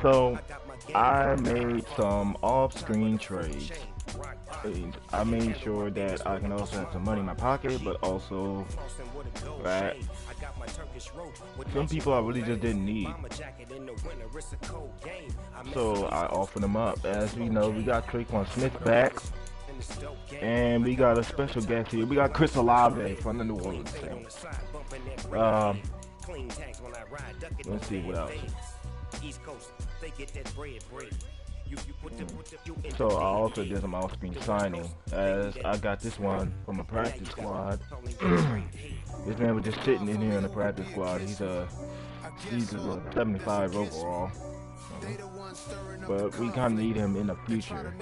So I made some off-screen trades. I made sure that I can also have some money in my pocket, but also that some people I really just didn't need. So I offered them up. As we know, we got Traquan Smith back, and we got a special guest here. We got Chris Olave from the New Orleans Saints. Let's see what else. So I also did some off-screen signing, as I got this one from a practice squad. This man was just sitting in here in the practice squad. He's a 75 overall, but we kind of need him in the future.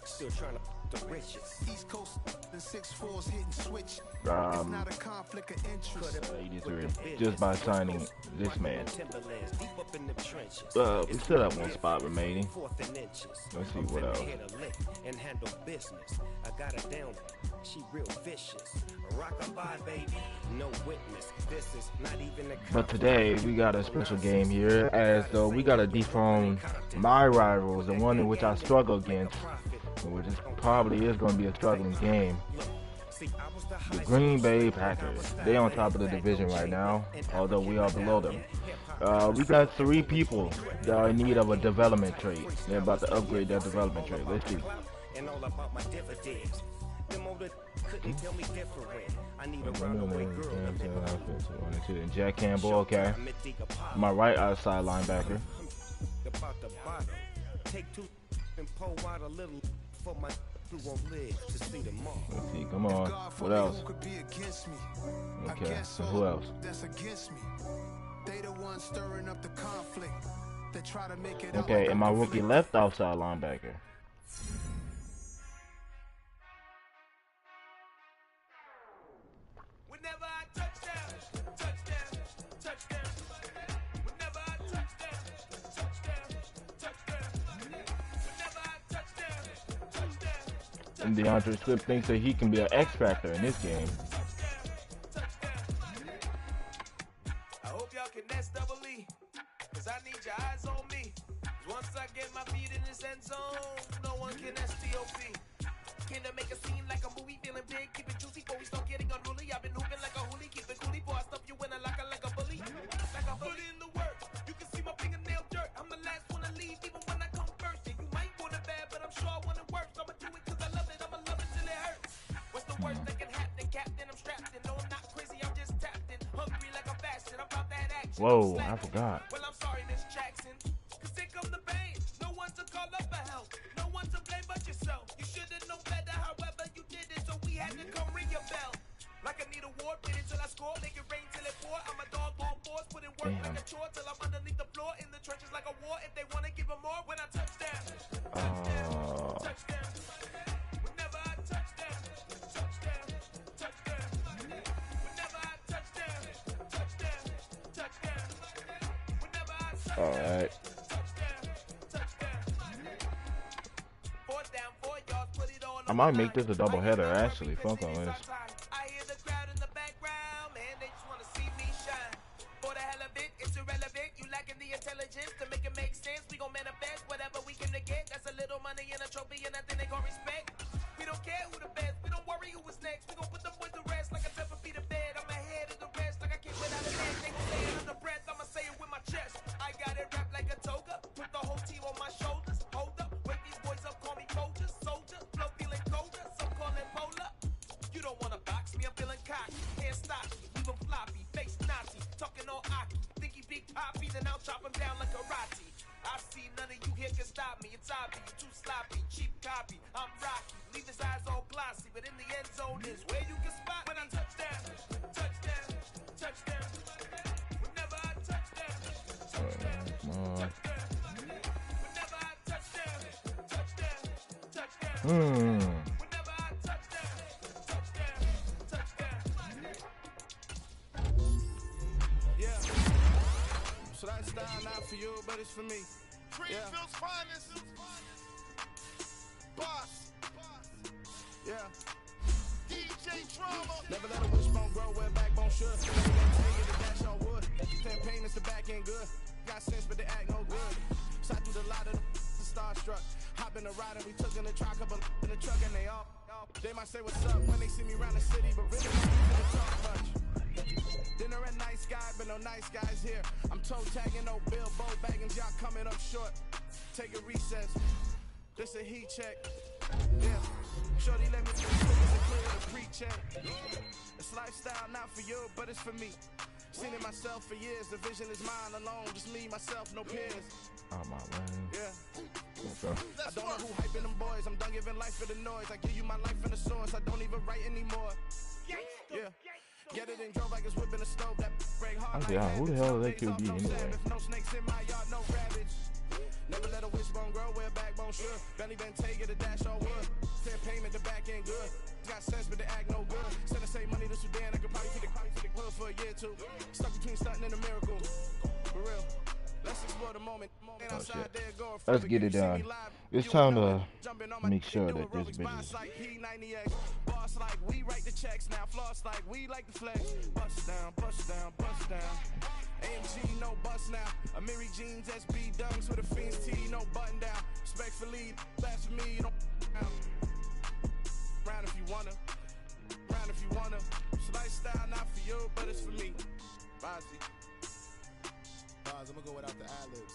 Still trying to the richest. East Coast and 6'4s hitting switch. Not a conflict of interest. 83. Just by signing this man. We still have one spot remaining. Let's see what else. I got her down. She real vicious. Rock-a-bye, baby. No witness. This is not even a. But today we got a special game here, as though we gotta dethrone my rivals, the one in which I struggle against, which is probably is going to be a struggling game. The Green Bay Packers. They on top of the division right now, although we are below them. We got 3 people that are in need of a development trade. They're about to upgrade their development trade. Let's see. And Jack Campbell, okay. My right outside linebacker. Let's see, come on. What else? Okay, so who else? Okay, and my rookie left outside linebacker. And DeAndre Swift thinks that he can be an X factor in this game. I hope y'all can nest double E, cause I need your eyes on me. Once I get my feet in this end zone, no one can STOP. Can I make a scene like a movie, feeling big, keep it juicy before we start getting unruly. I've been hooping like a hoolie, keep it coolie before I stuff you in a locker like a bully. Like a bully in the work, you can see my fingernail dirt. I'm the last one to leave, even when I come first. Yeah, you might want it bad, but I'm sure I want it worse. I'ma do it cause I love it, I'ma love it till it hurts. What's the worst that can happen, Captain? I'm strapped in, no I'm not crazy, I'm just tapped in. Hungry like I'm fasting, I'm about that action. Whoa, I forgot. Well, I'm sorry, Miss Jackson, cause here come the pain. No one to call up for help, no one to blame but yourself. You should've known better, however you did it, so we had to come ring your bell. Like I need a war, pit it till I score, make it rain till it pour. I'm a dog on force, put in work like a chore till I'm underneath the floor, in the trenches like a war. If they wanna give them more, when I touch down, touchdown, touchdown. Whenever I touch down, touchdown, touchdown. Whenever I touch down, touchdown, touchdown. Whenever I touch down, all right. I might make this a double header actually. Fuck on this. I hear the crowd in the background, man, they just wanna see me shine. For the hell of it, it's irrelevant. You lacking the intelligence to make it make sense. We gon' manifest whatever we can to get. That's a little money and a trophy and nothing they gon' respect. We don't care who the best, we don't worry who was next. We gon' put them boys to rest like a 7 feet of bed. I'm ahead of the rest like I can't without a man. They gon' say it under breath, I'ma say it with my chest. I got it wrapped like a toga, put the whole team on my shoulders. Hold up, wake these boys up, call me soldier, soldier. Flow feeling colder, some call it polar. You don't wanna box me, I'm feeling cocky. Can't stop me, even floppy, face Nazi. Talking all Aki, think he big poppy, then I'll chop him down like karate. I see none of you here can stop me. It's obvious, you too sloppy, cheap copy. I'm Rocky, leave his eyes all glossy, but in the end zone is where you can spot when I touch down, touchdown, touchdown. Whenever I touch down, touchdown, touchdown. Whenever I touch down, touchdown, touchdown. Whenever I touch down, touchdown, touchdown. Yeah. So that style not for you, but it's for me. Greenfield's finest. Boss. Yeah. DJ Drama. Never let a wishbone grow where backbone should. Dash on wood. Campaign is the back end good. Got sense, but they act no good. Side through the lot of the starstruck. Hop in the ride and we took in the truck, couple in the truck, and they might say what's up when they see me around the city, but really don't talk much. Dinner at Nice Guy, but no nice guys here. I'm toe tagging, no Bilbo bagging, y'all coming up short. Take a recess. This a heat check. Yeah. Shorty let me clear the pre-check. It's lifestyle not for you, but it's for me. Seen it myself for years. The vision is mine alone. Just me, myself, no peers. Oh my man. Yeah. Okay. I don't know who hyping them boys. I'm done giving life for the noise. I give you my life in the source. I don't even write anymore. Yeah. Get it and drove like it's whipping a stove. That break hard. Who the hell are they QB anyway? If no snakes in my yard, no rabbits. Never let a wishbone grow where a backbone should. Belly been take it, a dash on wood. Fair payment, the back end good. Got sense, but they act no good. Send us save money to Sudan. I could probably take the hood for a year or two. Stuck between stunting and a miracle. For real. Let's explore the moment. Oh, shit. Let's get it done. It's time to make sure that this bitch is. Boss like we write the checks now. Floss like we like the flex. Bust down, bust down, bust down. AMG, no bust now. Amiri jeans, SB dunks with a Fiends T, no button down. Respectfully, that's for me. Don't round if you wanna. Round if you wanna. It's lifestyle not for you, but it's for me. Bozzy. I'm gonna go without the ad-libs.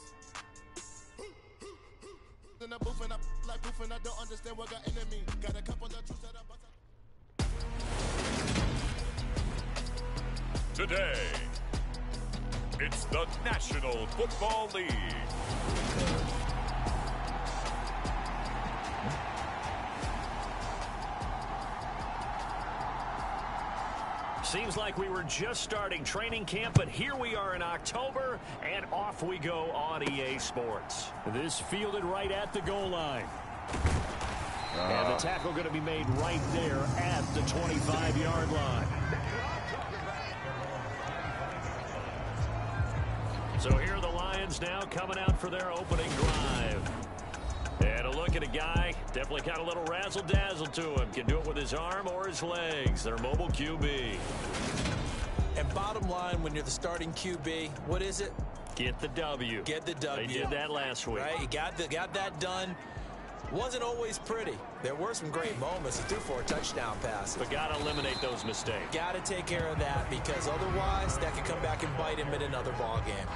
In the booth and I like proof and I don't understand what got into me. Got a couple of truths that I Today, it's the National Football League. Seems like we were just starting training camp, but here we are in October, and off we go on EA Sports. This fielded right at the goal line. And the tackle going to be made right there at the 25-yard line. So here are the Lions now coming out for their opening drive. And a look at a guy, definitely got a little razzle-dazzle to him. Can do it with his arm or his legs. Their mobile QB. And bottom line, when you're the starting QB, what is it? Get the W. Get the W. They did that last week. Right, you got that done. Wasn't always pretty. There were some great moments. He threw 4 touchdown passes. But got to eliminate those mistakes. Got to take care of that, because otherwise that could come back and bite him in another ball game.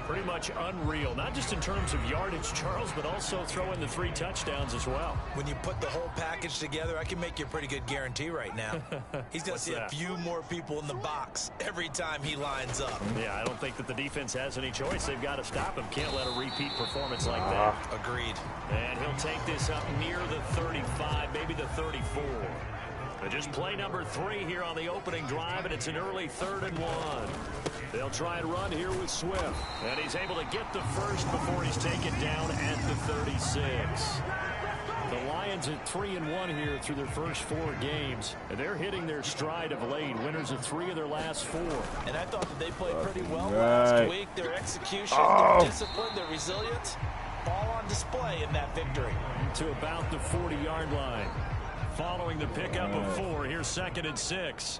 Pretty much unreal, not just in terms of yardage, Charles, but also throwing the 3 touchdowns as well. When you put the whole package together, I can make you a pretty good guarantee right now. He's going to see a few more people in the box every time he lines up. Yeah, I don't think that the defense has any choice. They've got to stop him. Can't let a repeat performance like that. Agreed. And he'll take this up near the 35, maybe the 34. But just play number 3 here on the opening drive, and it's an early 3rd and 1. They'll try and run here with Swift. And he's able to get the first before he's taken down at the 36. The Lions at 3-1 here through their first 4 games. And they're hitting their stride of late. Winners of 3 of their last 4. And I thought that they played pretty well last week. Their execution, their discipline, their resilience, all on display in that victory. To about the 40-yard line. Following the pickup of 4, here's 2nd and 6.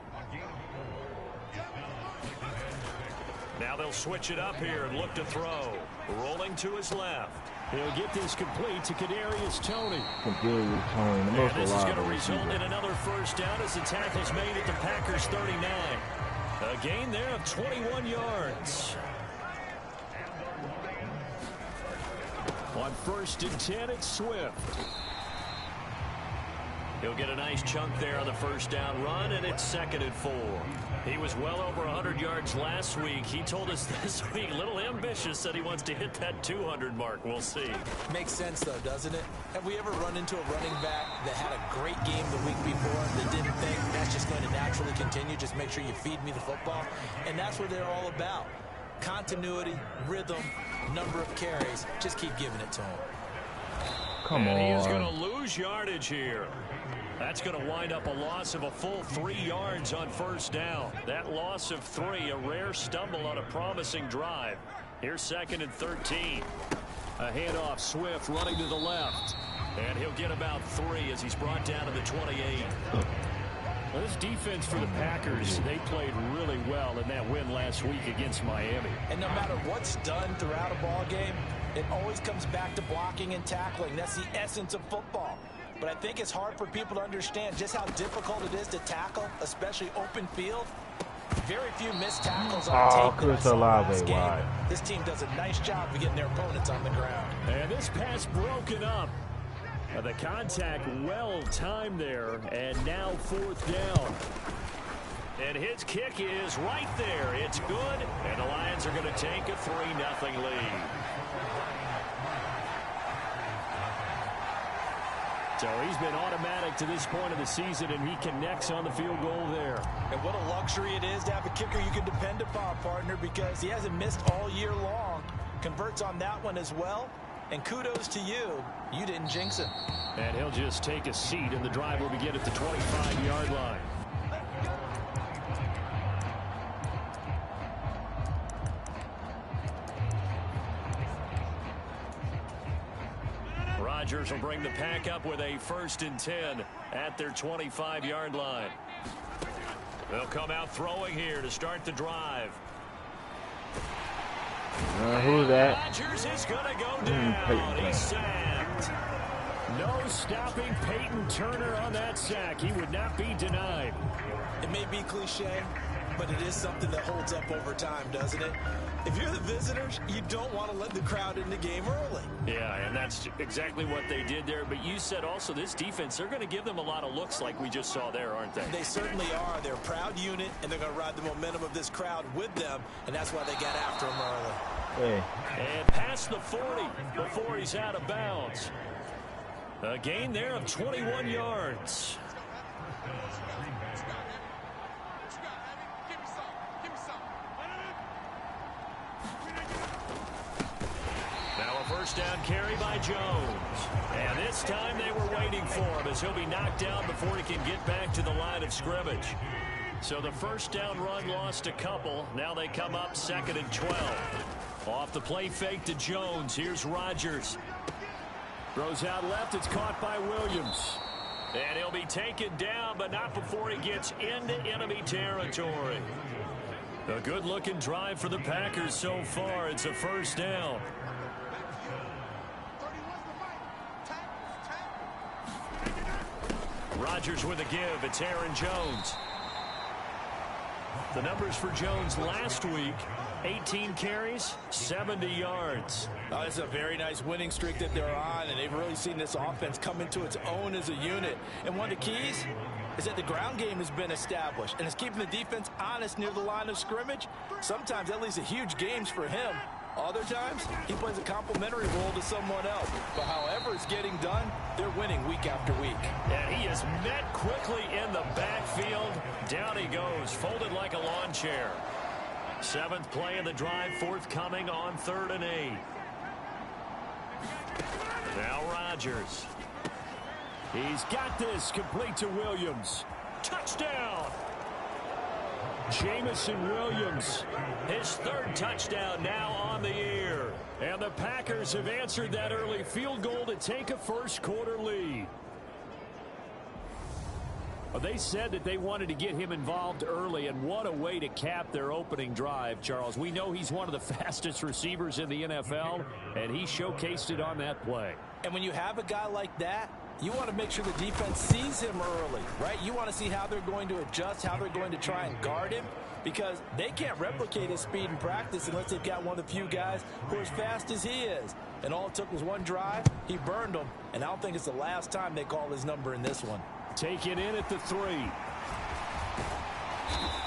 Now they'll switch it up here and look to throw. Rolling to his left. He'll get this complete to Kadarius Toney. Completely with Toney. And this is going to result in another first down as the tackle's made at the Packers' 39. A gain there of 21 yards. On 1st and 10, it's Swift. He'll get a nice chunk there on the first down run, and it's 2nd and 4. He was well over 100 yards last week. He told us this week, a little ambitious, said he wants to hit that 200 mark. We'll see. Makes sense, though, doesn't it? Have we ever run into a running back that had a great game the week before that didn't think that's just going to naturally continue? Just make sure you feed me the football. And that's what they're all about. Continuity, rhythm, number of carries. Just keep giving it to him. Come on. He is going to lose yardage here. That's going to wind up a loss of a full 3 yards on first down. That loss of 3, a rare stumble on a promising drive. Here's 2nd and 13. A handoff, Swift running to the left. And he'll get about 3 as he's brought down to the 28. Well, this defense for the Packers, they played really well in that win last week against Miami. And no matter what's done throughout a ball game, it always comes back to blocking and tackling. That's the essence of football. But I think it's hard for people to understand just how difficult it is to tackle, especially open field. Very few missed tackles on tape that I saw last game. This team does a nice job of getting their opponents on the ground. And this pass broken up. The contact well timed there, and now 4th down. And his kick is right there. It's good, and the Lions are going to take a 3-0 lead. So he's been automatic to this point of the season, and he connects on the field goal there. And what a luxury it is to have a kicker you can depend upon, partner, because he hasn't missed all year long. Converts on that one as well. And kudos to you. You didn't jinx him. And he'll just take a seat, and the drive will begin at the 25-yard line. Rodgers will bring the pack up with a 1st and 10 at their 25-yard line. They'll come out throwing here to start the drive. Who's that? Rodgers is going to go down. He's sacked. No stopping Peyton Turner on that sack. He would not be denied. It may be cliche, but it is something that holds up over time, doesn't it? If you're the visitors, you don't want to let the crowd in the game early. Yeah, and that's exactly what they did there. But you said also this defense, they're going to give them a lot of looks like we just saw there, aren't they? They certainly are. They're a proud unit, and they're going to ride the momentum of this crowd with them, and that's why they got after him early. Hey. And past the 40 before he's out of bounds. A gain there of 21 yards. Now a 1st down carry by Jones. And this time they were waiting for him as he'll be knocked down before he can get back to the line of scrimmage. So the 1st down run lost a couple. Now they come up 2nd and 12. Off the play fake to Jones. Here's Rodgers. Throws out left. It's caught by Williams. And he'll be taken down, but not before he gets into enemy territory. A good-looking drive for the Packers so far. It's a 1st down. Rodgers with a give. It's Aaron Jones. The numbers for Jones last week, 18 carries, 70 yards. Oh, it's a very nice winning streak that they're on, and they've really seen this offense come into its own as a unit. And one of the keys is that the ground game has been established, and it's keeping the defense honest near the line of scrimmage. Sometimes that leads to huge games for him. Other times, he plays a complementary role to someone else. But however it's getting done, they're winning week after week. And he is met quickly in the backfield. Down he goes, folded like a lawn chair. 7th play of the drive, forthcoming on 3rd and 8. Now Rodgers. He's got this, complete to Williams. Touchdown! Jamison Williams, his 3rd touchdown now on the year. And the Packers have answered that early field goal to take a 1st quarter lead. Well, they said that they wanted to get him involved early, and what a way to cap their opening drive, Charles. We know he's one of the fastest receivers in the NFL, and he showcased it on that play. And when you have a guy like that, you want to make sure the defense sees him early, right? You want to see how they're going to adjust, how they're going to try and guard him, because they can't replicate his speed in practice unless they've got one of the few guys who are as fast as he is. And all it took was one drive. He burned them, and I don't think it's the last time they call his number in this one. Taken in at the 3.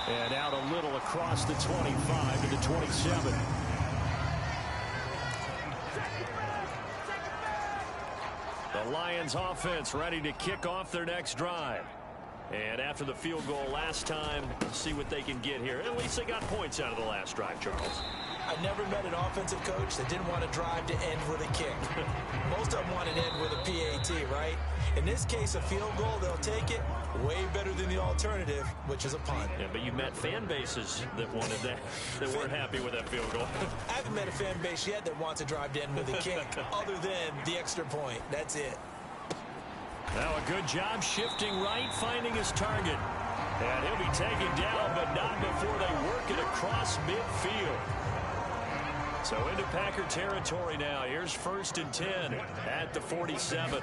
And out a little across the 25 to the 27. The Lions offense ready to kick off their next drive. And after the field goal last time, let's see what they can get here. At least they got points out of the last drive, Charles. I've never met an offensive coach that didn't want to drive to end with a kick. Most of them want to end with a PAT, right? In this case, a field goal, they'll take it. Way better than the alternative, which is a punt. Yeah, but you met fan bases that wanted that, that weren't happy with that field goal. I haven't met a fan base yet that wants to drive to end with a kick, other than the extra point. That's it. Now a good job shifting right, finding his target. And he'll be taken down, but not before they work it across midfield. So into Packer territory now. Here's 1st and 10 at the 47.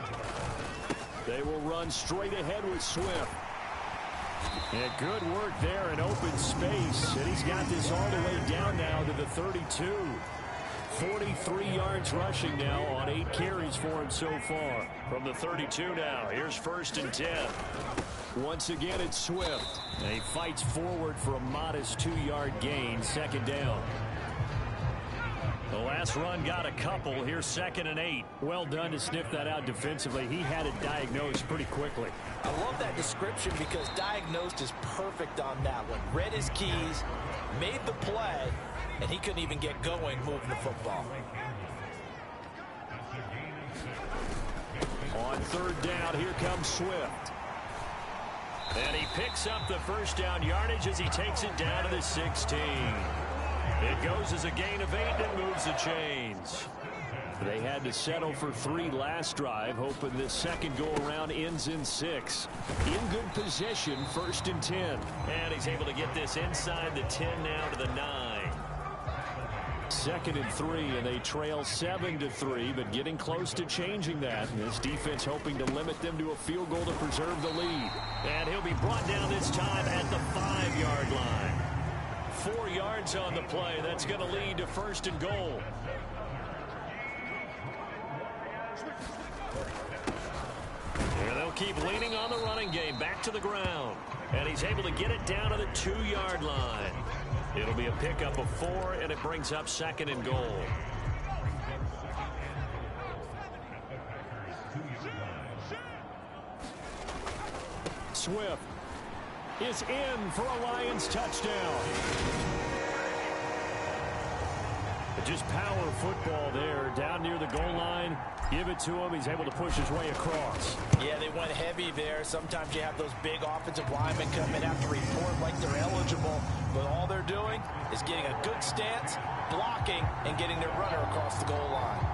They will run straight ahead with Swift. And good work there in open space. And he's got this all the way down now to the 32. 43 yards rushing now on 8 carries for him so far. From the 32 now, here's 1st and 10. Once again, it's Swift. And he fights forward for a modest 2-yard gain, 2nd down. The last run got a couple. Here's 2nd and 8. Well done to sniff that out defensively. He had it diagnosed pretty quickly. I love that description because diagnosed is perfect on that one. Read his keys, made the play, and he couldn't even get going moving the football. On 3rd down, here comes Swift. And he picks up the 1st down yardage as he takes it down to the 16. It goes as a gain of 8 and moves the chains. They had to settle for 3 last drive, hoping this second go-around ends in 6. In good position, 1st and 10. And he's able to get this inside the 10 now to the 9. 2nd and 3, and they trail 7-3, but getting close to changing that. And this defense hoping to limit them to a field goal to preserve the lead. And he'll be brought down this time at the 5-yard line. 4 yards on the play. That's going to lead to 1st and goal. And they'll keep leaning on the running game. Back to the ground. And he's able to get it down to the 2-yard line. It'll be a pickup of 4, and it brings up 2nd and goal. Swift is in for a Lions touchdown. Just power football there, down near the goal line. Give it to him. He's able to push his way across. Yeah, they went heavy there. Sometimes you have those big offensive linemen come in, have to report like they're eligible, but all they're doing is getting a good stance, blocking, and getting their runner across the goal line.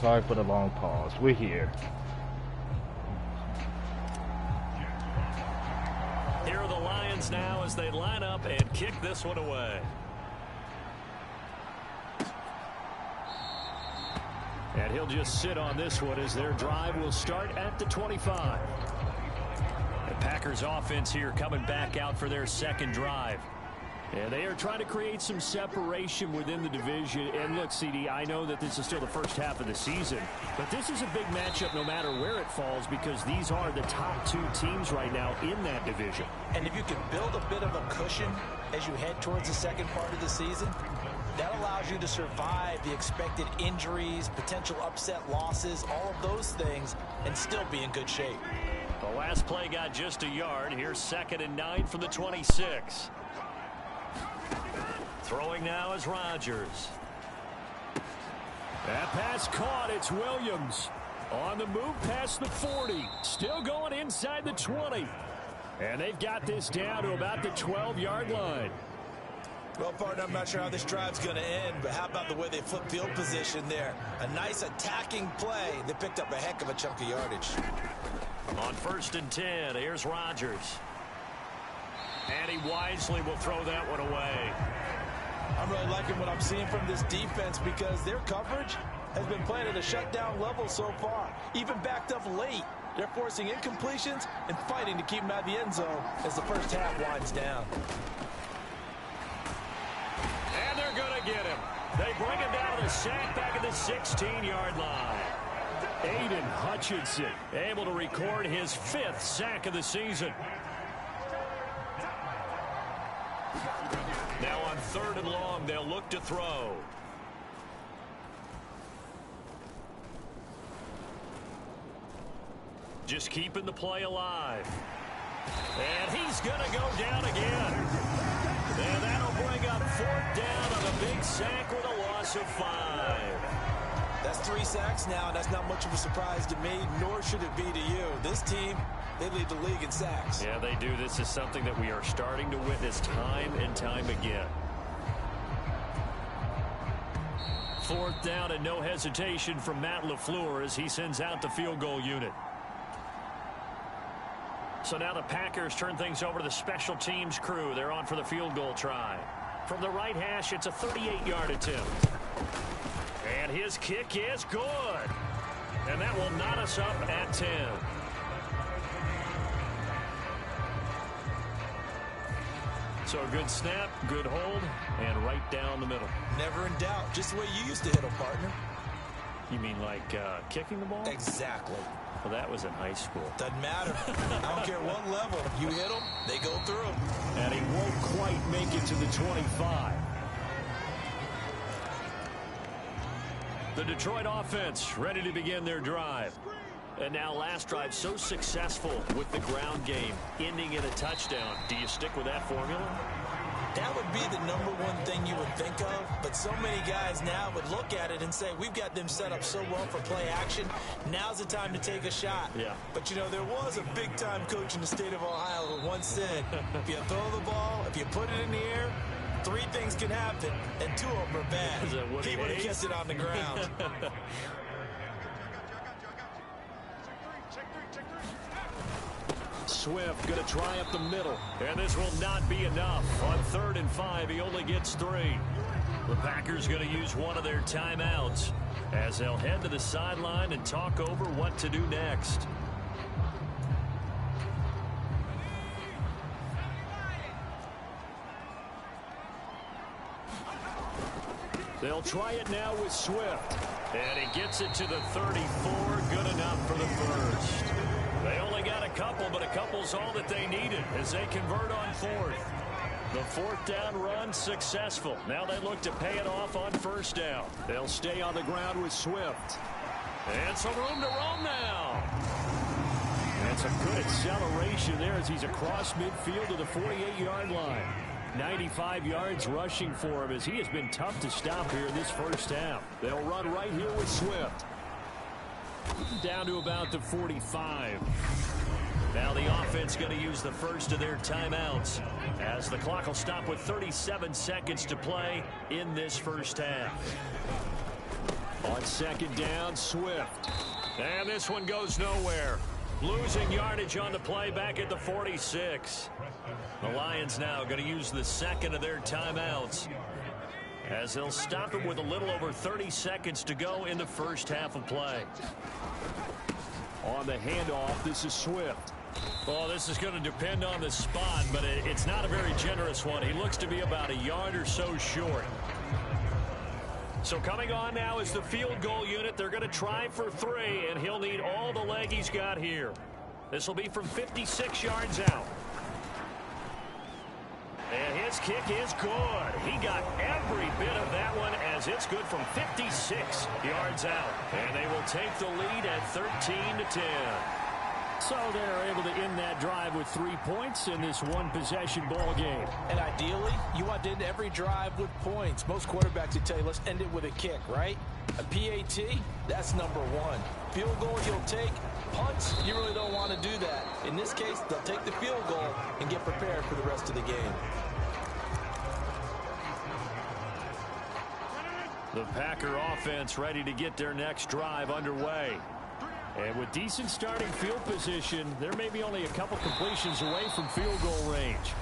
Sorry for the long pause. We're here. Here are the Lions now as they line up and kick this one away. And he'll just sit on this one as their drive will start at the 25. The Packers offense here coming back out for their second drive. And they are trying to create some separation within the division. And look, CD, I know that this is still the first half of the season, but this is a big matchup no matter where it falls because these are the top two teams right now in that division. And if you can build a bit of a cushion as you head towards the second part of the season, that allows you to survive the expected injuries, potential upset losses, all of those things, and still be in good shape. The last play got just a yard. Here's 2nd and 9 from the 26. Throwing now is Rodgers. That pass caught. It's Williams. On the move past the 40. Still going inside the 20. And they've got this down to about the 12-yard line. Well, partner, I'm not sure how this drive's going to end, but how about the way they flip field position there? A nice attacking play. They picked up a heck of a chunk of yardage. On 1st and 10, here's Rodgers. And he wisely will throw that one away. I'm really liking what I'm seeing from this defense because their coverage has been playing at a shutdown level so far. Even backed up late, they're forcing incompletions and fighting to keep them out of the end zone as the first half winds down. And they're going to get him. They bring him down to the sack back at the 16-yard line. Aiden Hutchinson able to record his 5th sack of the season. Now on 3rd and long, they'll look to throw. Just keeping the play alive. And he's going to go down again. And that'll bring up 4th down on a big sack with a loss of 5. That's 3 sacks now, and that's not much of a surprise to me, nor should it be to you. This team, they lead the league in sacks. Yeah, they do. This is something that we are starting to witness time and time again. 4th down and no hesitation from Matt LaFleur as he sends out the field goal unit. So now the Packers turn things over to the special teams crew. They're on for the field goal try. From the right hash, it's a 38-yard attempt. And his kick is good. And that will knot us up at 10. So a good snap, good hold, and right down the middle. Never in doubt. Just the way you used to hit them, partner. You mean like kicking the ball? Exactly. Well, that was in high school. Doesn't matter. I don't care what level. You hit them, they go through. And he won't quite make it to the 25. The Detroit offense ready to begin their drive. And now last drive so successful with the ground game, ending in a touchdown. Do you stick with that formula? That would be the #1 thing you would think of, but so many guys now would look at it and say, we've got them set up so well for play action. Now's the time to take a shot. Yeah. But, you know, there was a big-time coach in the state of Ohio who once said, if you throw the ball, if you put it in the air, 3 things can happen, and 2 of them are bad. He would have kept it on the ground. Swift going to try up the middle. And this will not be enough. On 3rd and 5, he only gets 3. The Packers going to use one of their timeouts as they'll head to the sideline and talk over what to do next. They'll try it now with Swift. And he gets it to the 34. Good enough for the first. They only got a couple, but a couple's all that they needed as they convert on 4th. The 4th down run successful. Now they look to pay it off on 1st down. They'll stay on the ground with Swift. And some room to roam now. And some good acceleration there as he's across midfield to the 48-yard line. 95 yards rushing for him as he has been tough to stop here in this first half. They'll run right here with Swift. Down to about the 45. Now the offense going to use the first of their timeouts as the clock will stop with 37 seconds to play in this first half. On second down, Swift. And this one goes nowhere. Losing yardage on the play back at the 46. The Lions now going to use the second of their timeouts, as they'll stop him with a little over 30 seconds to go in the first half of play. On the handoff, this is Swift. Well, this is going to depend on the spot, but it's not a very generous one. He looks to be about a yard or so short. So coming on now is the field goal unit. They're going to try for 3, and he'll need all the leg he's got here. This will be from 56 yards out. And his kick is good. He got every bit of that one, as it's good from 56 yards out. And they will take the lead at 13-10. So they're able to end that drive with 3 points in this one-possession ball game. And ideally, you want to end every drive with points. Most quarterbacks would tell you, let's end it with a kick, right? A PAT, that's number 1. Field goal you'll take. Punts, you really don't want to do that. In this case, they'll take the field goal and get prepared for the rest of the game. The Packer offense ready to get their next drive underway. And with decent starting field position, there may be only a couple completions away from field goal range.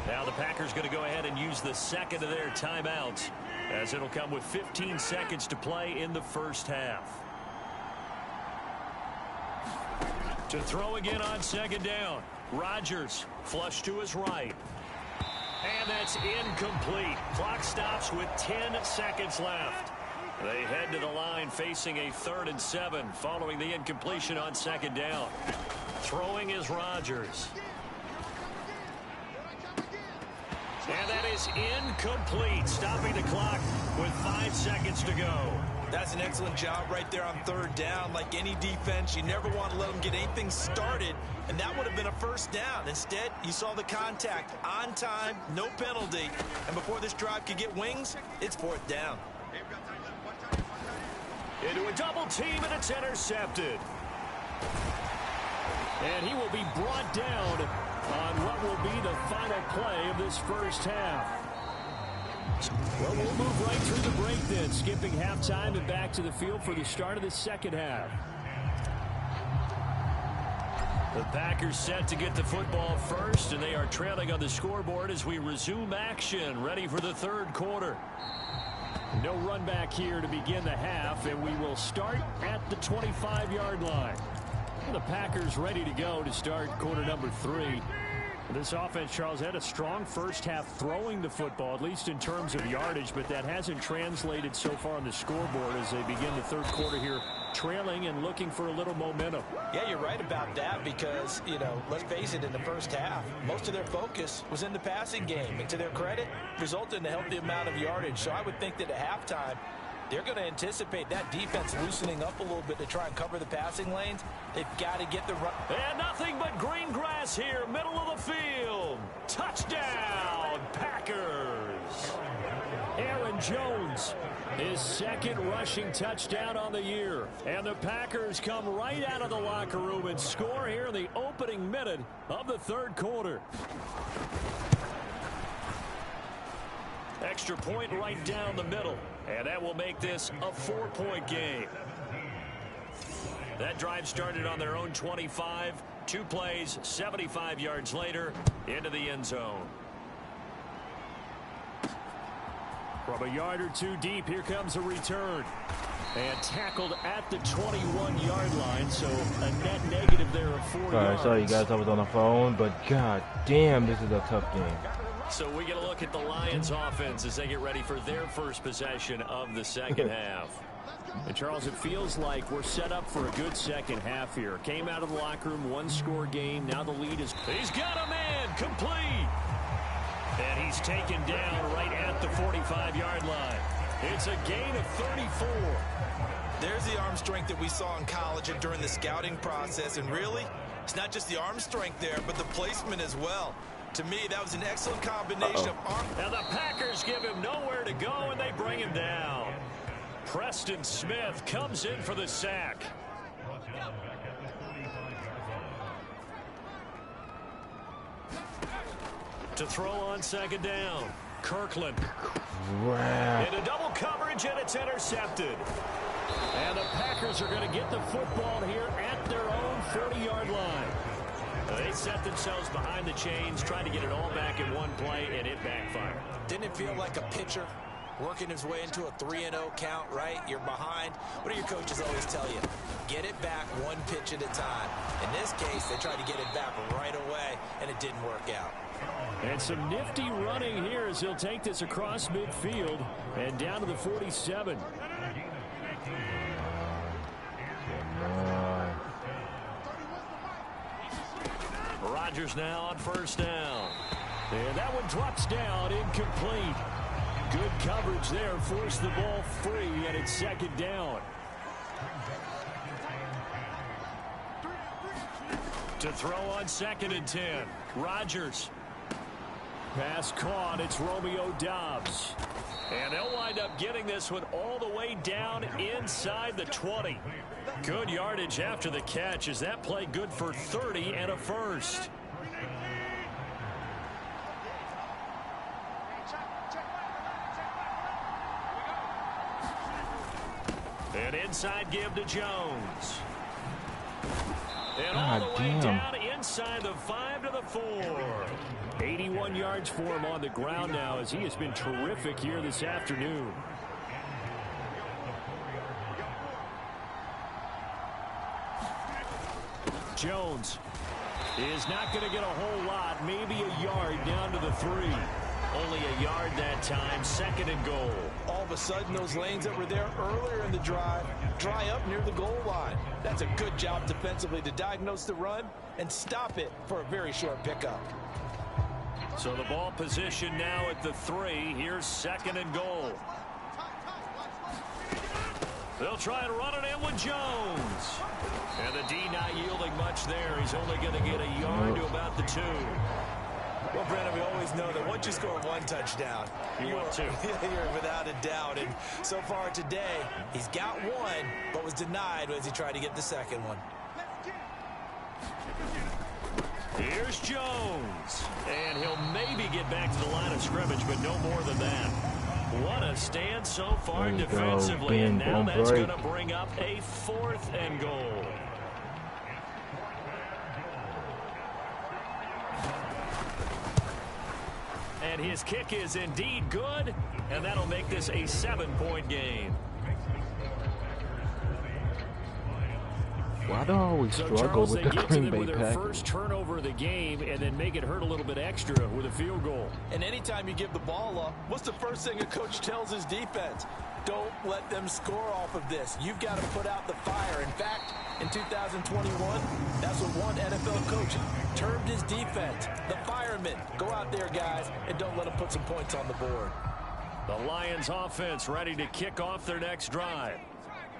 Now the Packers going to go ahead and use the second of their timeouts, as it'll come with 15 seconds to play in the first half. To throw again on second down. Rodgers flush to his right. And that's incomplete. Clock stops with 10 seconds left. They head to the line facing a 3rd and 7 following the incompletion on second down. Throwing is Rodgers. And that is incomplete, stopping the clock with 5 seconds to go. That's an excellent job right there on 3rd down. Like any defense, you never want to let them get anything started, and that would have been a first down. Instead, you saw the contact on time, no penalty, and before this drive could get wings, it's 4th down. Into a double team, and it's intercepted. And he will be brought down on what will be the final play of this first half. Well, we'll move right through the break then, skipping halftime and back to the field for the start of the second half. The Packers set to get the football first, and they are trailing on the scoreboard as we resume action, ready for the 3rd quarter. No run back here to begin the half, and we will start at the 25-yard line. The Packers ready to go to start quarter number 3. This offense, Charles, had a strong first half throwing the football, at least in terms of yardage, but that hasn't translated so far on the scoreboard as they begin the 3rd quarter here, trailing and looking for a little momentum. Yeah, you're right about that because, let's face it, in the first half, most of their focus was in the passing game. And to their credit, resulted in a healthy amount of yardage. So I would think that at halftime, they're going to anticipate that defense loosening up a little bit to try and cover the passing lanes. They've got to get the run. And nothing but green grass here, middle of the field. Touchdown, Packers. Aaron Jones, his 2nd rushing touchdown on the year. And the Packers come right out of the locker room and score here in the opening minute of the 3rd quarter. Extra point right down the middle. And that will make this a 4-point game. That drive started on their own 25. 2 plays, 75 yards later, into the end zone. From a yard or 2 deep, here comes a return. And tackled at the 21-yard line, so a net negative there of 4 yards. Sorry you guys, I was on the phone, but god damn, this is a tough game. So we get a look at the Lions offense as they get ready for their first possession of the second half. And Charles, it feels like we're set up for a good second half here. Came out of the locker room, 1-score game. Now the lead is... He's got a man, complete. And he's taken down right at the 45-yard line. It's a gain of 34. There's the arm strength that we saw in college and during the scouting process. And really, it's not just the arm strength there, but the placement as well. To me, that was an excellent combination of arm. Now the Packers give him nowhere to go, and they bring him down. Preston Smith comes in for the sack. To throw on second down. Kirkland. Crap. Into double coverage, and it's intercepted. And the Packers are going to get the football here at their own 40-yard line. They set themselves behind the chains, trying to get it all back in one play, and it backfired. Didn't it feel like a pitcher working his way into a 3-0 count, right? You're behind. What do your coaches always tell you? Get it back one pitch at a time. In this case, they tried to get it back right away, and it didn't work out. And some nifty running here as he'll take this across midfield and down to the 47. Rodgers now on first down. And that one drops down, incomplete. Good coverage there, forced the ball free, and it's second down. To throw on 2nd and 10. Rodgers. Pass caught. It's Romeo Doubs. And they'll wind up getting this one all the way down inside the 20. Good yardage after the catch. Is that play good for 30 and a first? An inside give to Jones. And all the way down inside the 5 to the 4. 81 yards for him on the ground now as he has been terrific here this afternoon. Jones is not going to get a whole lot, maybe a yard down to the 3. Only a yard that time, 2nd and goal. All of a sudden, those lanes that were there earlier in the drive dry up near the goal line. That's a good job defensively to diagnose the run and stop it for a very short pickup. So the ball position now at the 3. Here's 2nd and goal. They'll try and run it in with Jones. And the D not yielding much there. He's only going to get a yard to about the 2. Well, Brandon, we always know that once you score one touchdown, you want 2. You're without a doubt. And so far today, he's got one, but was denied as he tried to get the second one. Here's Jones. And he'll maybe get back to the line of scrimmage, but no more than that. What a stand so far defensively. And now that's going to bring up a 4th and goal. And his kick is indeed good, and that'll make this a 7-point game. Why do I always struggle with the Green Bay Packers? First turnover of the game and then make it hurt a little bit extra with a field goal. And anytime you give the ball up, what's the first thing a coach tells his defense? Don't let them score off of this. You've got to put out the fire. In fact, in 2021, that's what one NFL coach termed his defense. The firemen. Go out there, guys, and don't let them put some points on the board. The Lions offense ready to kick off their next drive.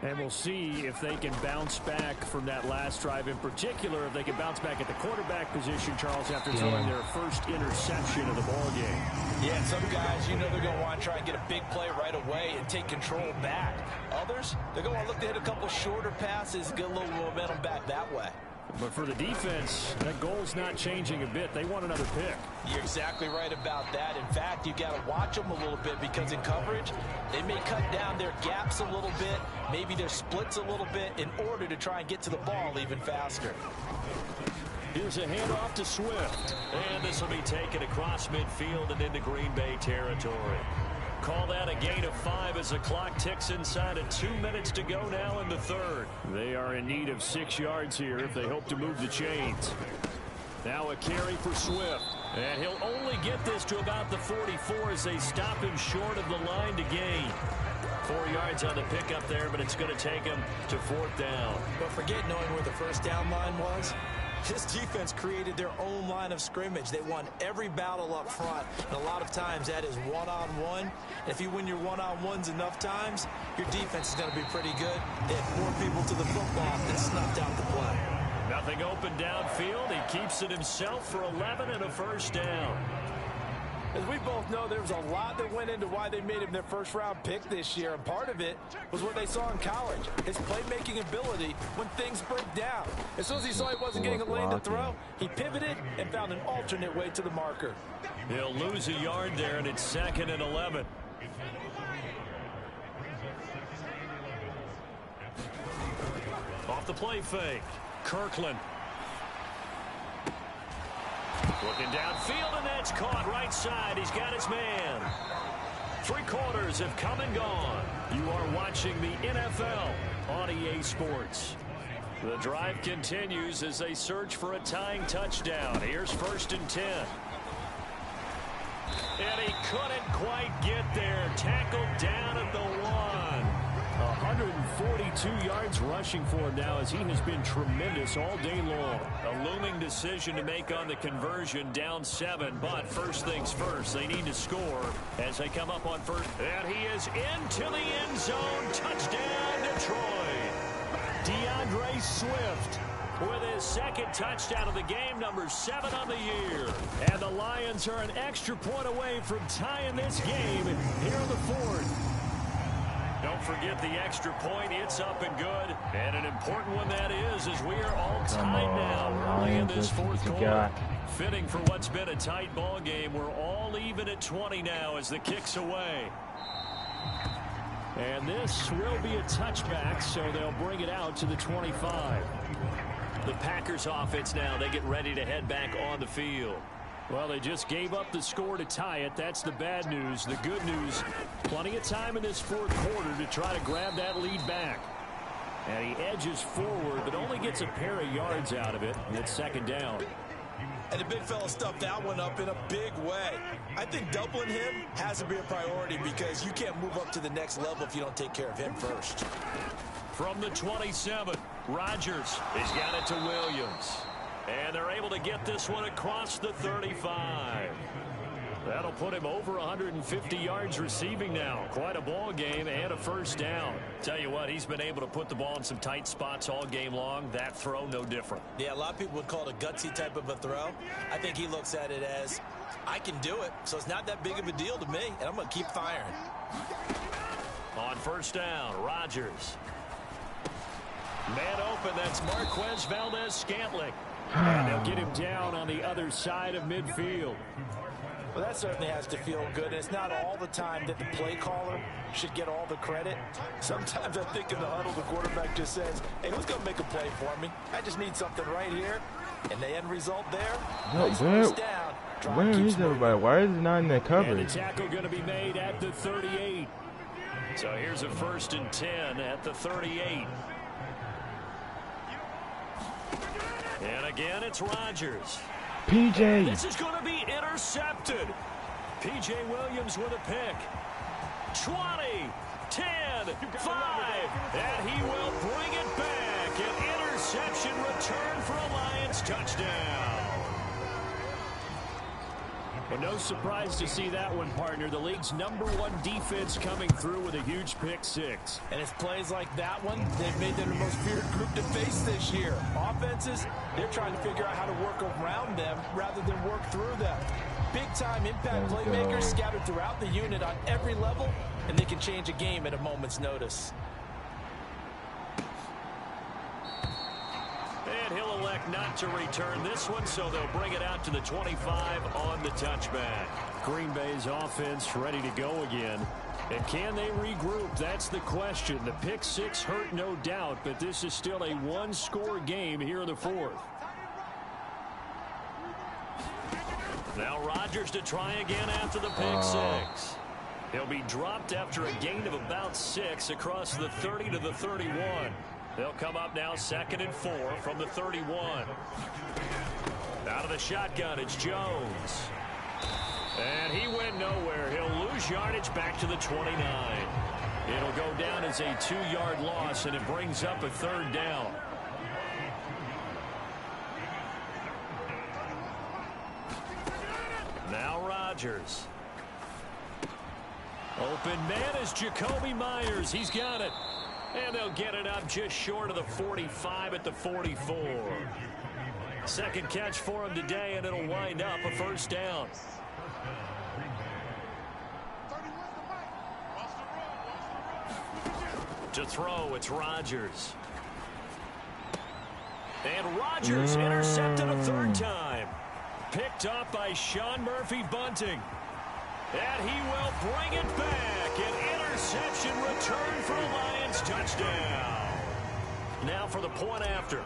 And we'll see if they can bounce back from that last drive. In particular, if they can bounce back at the quarterback position, Charles, after throwing their first interception of the ball game. Yeah, some guys, you know they're going to want to try and get a big play right away and take control back. Others, they're going to want to look to hit a couple shorter passes, get a little momentum back that way. But for the defense, that goal's not changing a bit. They want another pick. You're exactly right about that. In fact, you got to watch them a little bit because in coverage, they may cut down their gaps a little bit, maybe their splits a little bit in order to try and get to the ball even faster. Here's a handoff to Swift. And this will be taken across midfield and into Green Bay territory. Call that a gain of 5 as the clock ticks inside of 2 minutes to go now in the 3rd. They are in need of 6 yards here if they hope to move the chains. Now a carry for Swift. And he'll only get this to about the 44 as they stop him short of the line to gain. 4 yards on the pickup there, but it's going to take him to 4th down. But forget knowing where the first down line was. This defense created their own line of scrimmage. They won every battle up front, and a lot of times that is one-on-one. And if you win your one-on-ones enough times, your defense is going to be pretty good. They have more people to the football than snuffed out the play. Nothing open downfield. He keeps it himself for 11 and a first down. As we both know, there was a lot that went into why they made him their first-round pick this year, and part of it was what they saw in college, his playmaking ability when things break down. As soon as he saw he wasn't getting a lane to throw, he pivoted and found an alternate way to the marker. He'll lose a yard there, and it's 2nd and 11. Off the play fake, Kirkland. Looking downfield, and that's caught right side. He's got his man. 3 quarters have come and gone. You are watching the NFL on EA Sports. The drive continues as they search for a tying touchdown. Here's 1st and 10. And he couldn't quite get there. Tackled down at the 1. 142 yards rushing for him now as he has been tremendous all day long. A looming decision to make on the conversion, down 7. But first things first, they need to score as they come up on first. And he is into the end zone. Touchdown, Detroit. DeAndre Swift with his 2nd touchdown of the game, number 7 on the year. And the Lions are an extra point away from tying this game here in the 4th. Don't forget the extra point. It's up and good. And an important one that is as we are all tied now early in this 4th quarter. Fitting for what's been a tight ball game. We're all even at 20 now as the kick's away. And this will be a touchback, so they'll bring it out to the 25. The Packers offense now, they get ready to head back on the field. Well, they just gave up the score to tie it. That's the bad news. The good news, plenty of time in this 4th quarter to try to grab that lead back. And he edges forward, but only gets a pair of yards out of it. And it's 2nd down. And the big fella stuffed that one up in a big way. I think doubling him has to be a priority because you can't move up to the next level if you don't take care of him first. From the 27, Rodgers has got it to Williams. And they're able to get this one across the 35. That'll put him over 150 yards receiving now. Quite a ball game and a 1st down. Tell you what, he's been able to put the ball in some tight spots all game long. That throw, no different. Yeah, a lot of people would call it a gutsy type of a throw. I think he looks at it as, I can do it, so it's not that big of a deal to me, and I'm going to keep firing. On 1st down, Rodgers. Man open, that's Marquez Valdez-Scantling. And they'll get him down on the other side of midfield. Well, that certainly has to feel good. It's not all the time that the play caller should get all the credit. Sometimes I think in the huddle, the quarterback just says, hey, who's going to make a play for me? I just need something right here. And the end result there, nice first down. Where is everybody? Why is it not in their coverage? And the tackle going to be made at the 38. So here's a 1st and 10 at the 38. And again, it's Rodgers. PJ. And this is going to be intercepted. PJ Williams with a pick. 20, 10, 5. And he will bring it back. An interception return for a Lions touchdown. Well, no surprise to see that one, partner. The league's #1 defense coming through with a huge pick 6. And it's plays like that one, they've made them the most feared group to face this year. Offenses, they're trying to figure out how to work around them rather than work through them. Big-time impact playmakers scattered throughout the unit on every level, and they can change a game at a moment's notice. And he'll elect not to return this one, so they'll bring it out to the 25 on the touchback. Green Bay's offense ready to go again. And can they regroup? That's the question. The pick 6 hurt, no doubt, but this is still a 1-score game here in the 4th. Now Rodgers to try again after the pick 6. He'll be dropped after a gain of about 6 across the 30 to the 31. They'll come up now 2nd and 4 from the 31. Out of the shotgun, it's Jones. And he went nowhere. He'll lose yardage back to the 29. It'll go down as a 2-yard loss, and it brings up a 3rd down. Now Rodgers. Open man is Jacoby Myers. He's got it. And they'll get it up just short of the 45 at the 44. 2nd catch for him today, and it'll wind up a 1st down. To throw, it's Rodgers. And Rodgers intercepted a third time. Picked up by Sean Murphy-Bunting. And he will bring it back. An interception return for a Lions touchdown. Now for the point after.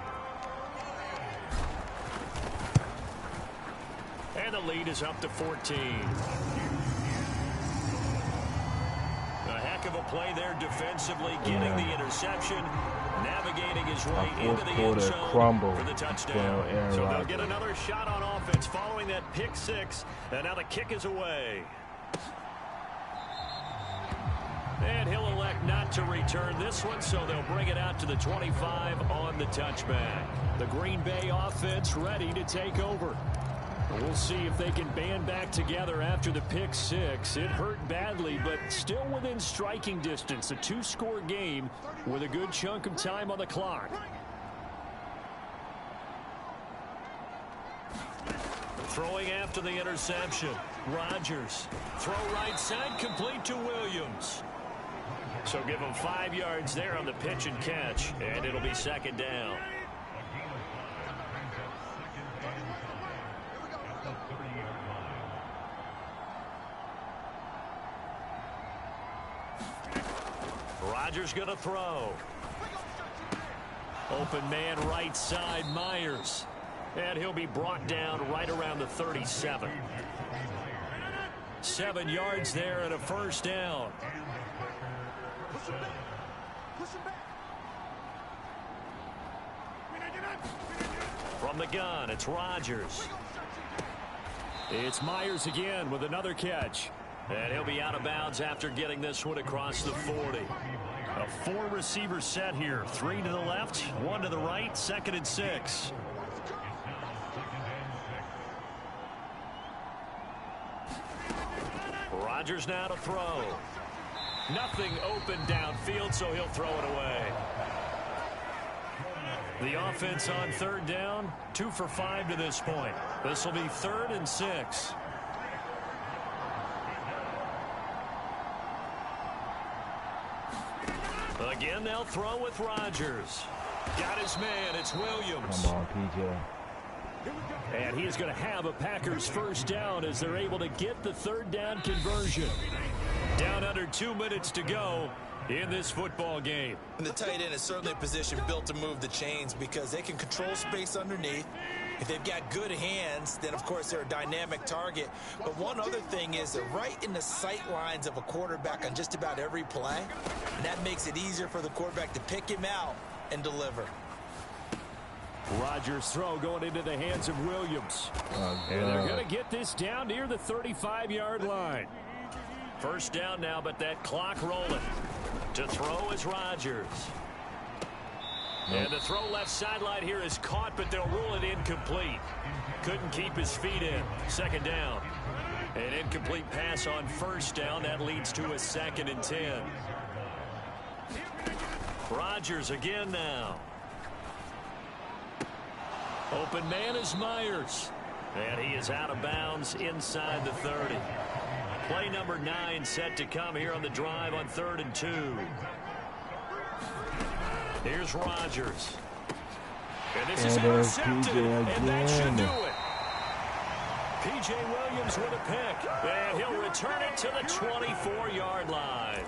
And the lead is up to 14. A heck of a play there defensively, getting the interception, navigating his way into the end zone for the touchdown. So they'll get another shot on offense following that pick six, and now the kick is away. And he'll elect not to return this one, so they'll bring it out to the 25 on the touchback. The Green Bay offense ready to take over. We'll see if they can band back together after the pick six. It hurt badly, but still within striking distance. A two-score game with a good chunk of time on the clock. Throwing after the interception. Rodgers. Throw right side, complete to Williams. So give him 5 yards there on the pitch and catch, and it'll be second down. Rodgers going to throw. Open man right side, Myers. And he'll be brought down right around the 37. 7 yards there and a first down. From the gun, it's Rodgers. It's Myers again with another catch. And he'll be out of bounds after getting this one across the 40. A 4-receiver set here. 3 to the left, 1 to the right, 2nd and 6. Rodgers now to throw. Nothing open downfield, so he'll throw it away. The offense on third down, 2 for 5 to this point. This will be 3rd and 6. Again, they'll throw with Rodgers. Got his man. It's Williams. Come on, PJ. And he is going to have a Packers first down as they're able to get the third down conversion. Down under 2 minutes to go in this football game. And the tight end is certainly a position built to move the chains because they can control space underneath. If they've got good hands, then, of course, they're a dynamic target. But one other thing is they're right in the sight lines of a quarterback on just about every play. And that makes it easier for the quarterback to pick him out and deliver. Rodgers' throw going into the hands of Williams. And they're going to get this down near the 35-yard line. First down now, but that clock rolling. To throw is Rodgers. And the throw left sideline here is caught, but they'll rule it incomplete. Couldn't keep his feet in. Second down. An incomplete pass on first down. That leads to a 2nd and 10. Rodgers again now. Open man is Myers. And he is out of bounds inside the 30. Play number 9 set to come here on the drive on 3rd and 2. Here's Rodgers. And this is intercepted, and that should do it. P.J. Williams with a pick, and he'll return it to the 24-yard line.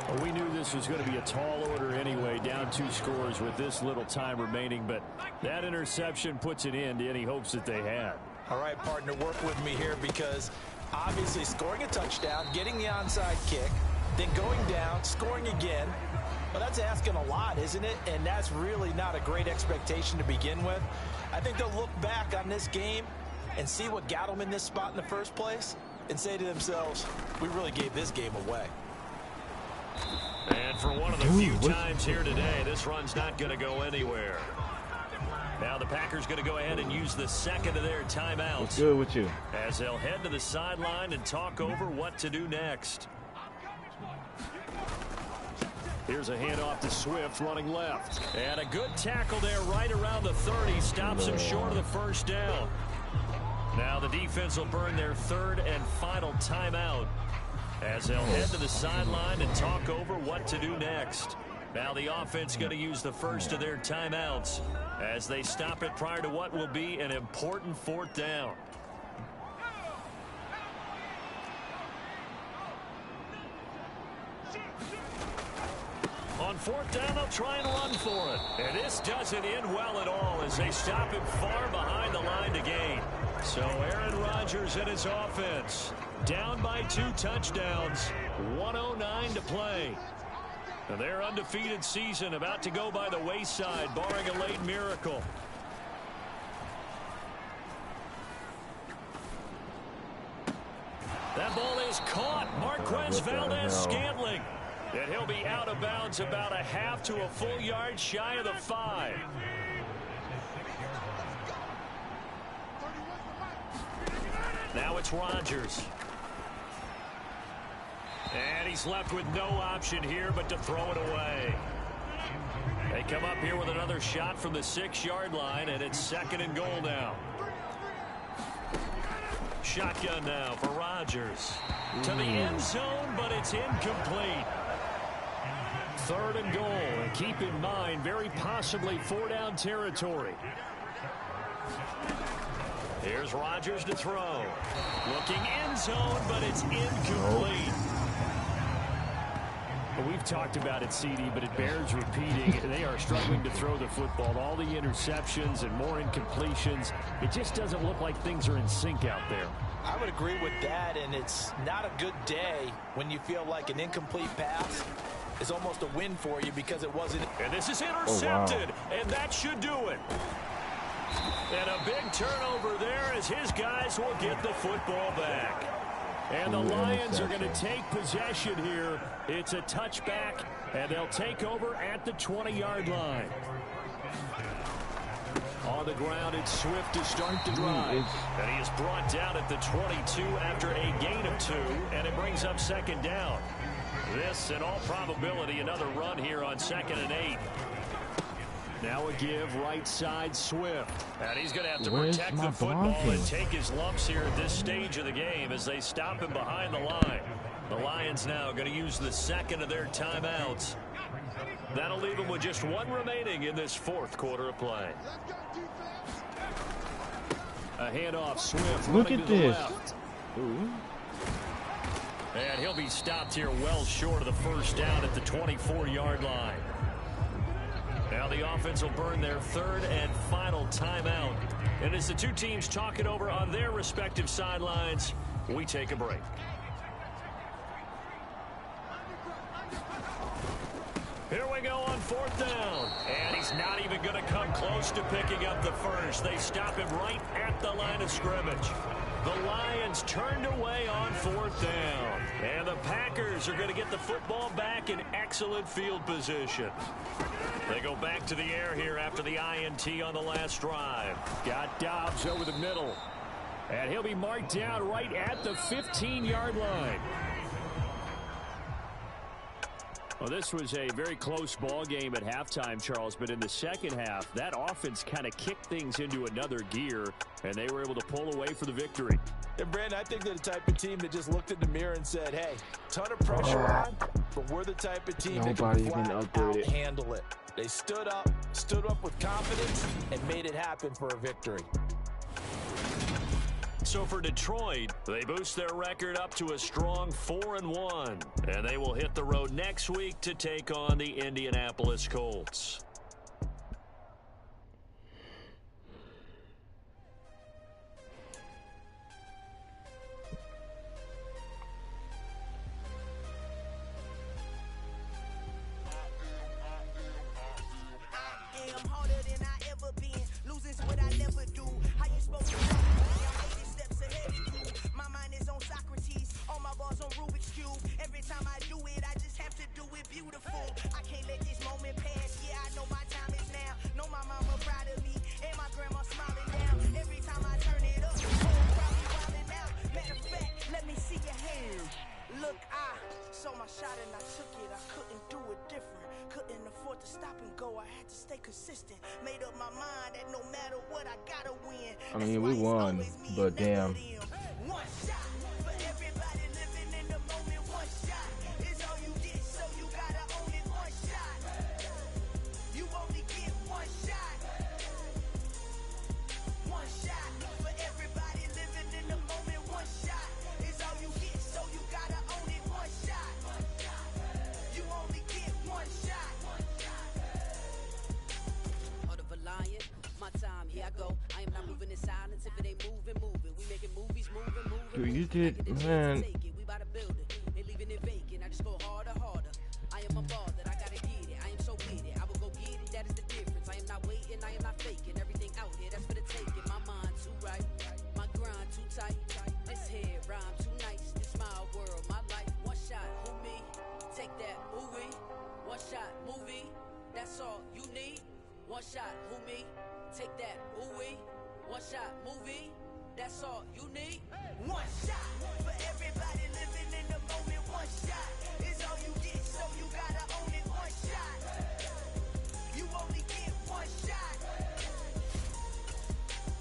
Well, we knew this was going to be a tall order anyway, down 2 scores with this little time remaining, but that interception puts an end to any hopes that they had. All right, partner, work with me here because obviously scoring a touchdown, getting the onside kick, then going down, scoring again. Well, that's asking a lot, isn't it? And that's really not a great expectation to begin with. I think they'll look back on this game and see what got them in this spot in the first place and say to themselves, we really gave this game away. And for one of the few times here today, this run's not going to go anywhere. Now the Packers going to go ahead and use the 2nd of their timeouts. What's good with you? As they'll head to the sideline and talk over what to do next. Here's a handoff to Swift running left. And a good tackle there right around the 30. Stops him short of the first down. Now the defense will burn their 3rd and final timeout as they'll head to the sideline and talk over what to do next. Now the offense going to use the first of their timeouts as they stop it prior to what will be an important fourth down. On fourth down, they'll try and run for it. And this doesn't end well at all as they stop him far behind the line to gain. So Aaron Rodgers and his offense down by 2 touchdowns, 1:09 to play. And their undefeated season about to go by the wayside, barring a late miracle. That ball is caught. Marquez Valdez-Scantling. And he'll be out of bounds about a half to a full yard shy of the 5. Now it's Rodgers. And he's left with no option here but to throw it away. They come up here with another shot from the 6-yard line, and it's 2nd and goal now. Shotgun now for Rodgers. To the end zone, but it's incomplete. 3rd and goal, and keep in mind, very possibly 4-down territory. Here's Rodgers to throw. Looking end zone, but it's incomplete. Well, we've talked about it, CD, but it bears repeating. They are struggling to throw the football. All the interceptions and more incompletions. It just doesn't look like things are in sync out there. I would agree with that, and it's not a good day when you feel like an incomplete pass is almost a win for you because it wasn't. And this is intercepted, and that should do it. And a big turnover there as his guys will get the football back. And the Lions are going to take possession here. It's a touchback, and they'll take over at the 20-yard line. On the ground, it's Swift to start the drive. And he is brought down at the 22 after a gain of 2, and it brings up 2nd down. This, in all probability, another run here on 2nd and 8. Now a give, right side Swift. And he's going to have to protect the football and take his lumps here at this stage of the game as they stop him behind the line. The Lions now going to use the 2nd of their timeouts. That'll leave them with just 1 remaining in this 4th quarter of play. A handoff, Swift. Look at this. And he'll be stopped here well short of the 1st down at the 24-yard line. Now the offense will burn their 3rd and final timeout. And as the two teams talk it over on their respective sidelines, we take a break. Here we go on 4th down. And he's not even going to come close to picking up the first. They stop him right at the line of scrimmage. The Lions turned away on 4th down. And the Packers are going to get the football back in excellent field position. They go back to the air here after the INT on the last drive. Got Dobbs over the middle. And he'll be marked down right at the 15-yard line. Well, this was a very close ball game at halftime, Charles, but in the second half, that offense kind of kicked things into another gear, and they were able to pull away for the victory. And, Brandon, I think they're the type of team that just looked in the mirror and said, hey, ton of pressure on, but we're the type of team that can flat out handle it. They stood up with confidence, and made it happen for a victory. So for Detroit, they boost their record up to a strong 4-1, and they will hit the road next week to take on the Indianapolis Colts. I mean, we won, but damn. You did, man. I am a ball that I gotta get it. I am so with it. I will go get it. That is the difference. I am not waiting. I am not faking. Everything out here, that's for the taking. My mind too right. My grind too tight. This head rhyme too nice. This my world, my life. One shot, who me? Take that, movie. One shot, movie. That's all you need. One shot, who me? Take that, ooh-wee. One shot, movie. That's all you need. One shot for everybody living in the moment. One shot is all you get, so you gotta own it. One shot. You only get one shot.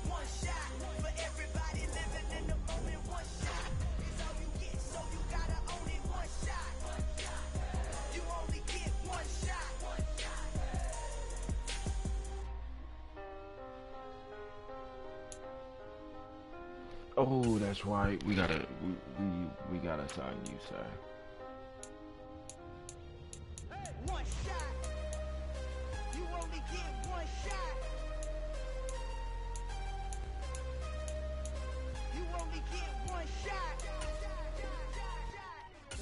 One shot for everybody living in the moment. One shot is all you get, so you gotta own it. One shot. You only get one shot. Oh, that's right. We gotta sign you, sir. One shot. You only get one shot. You only get one shot.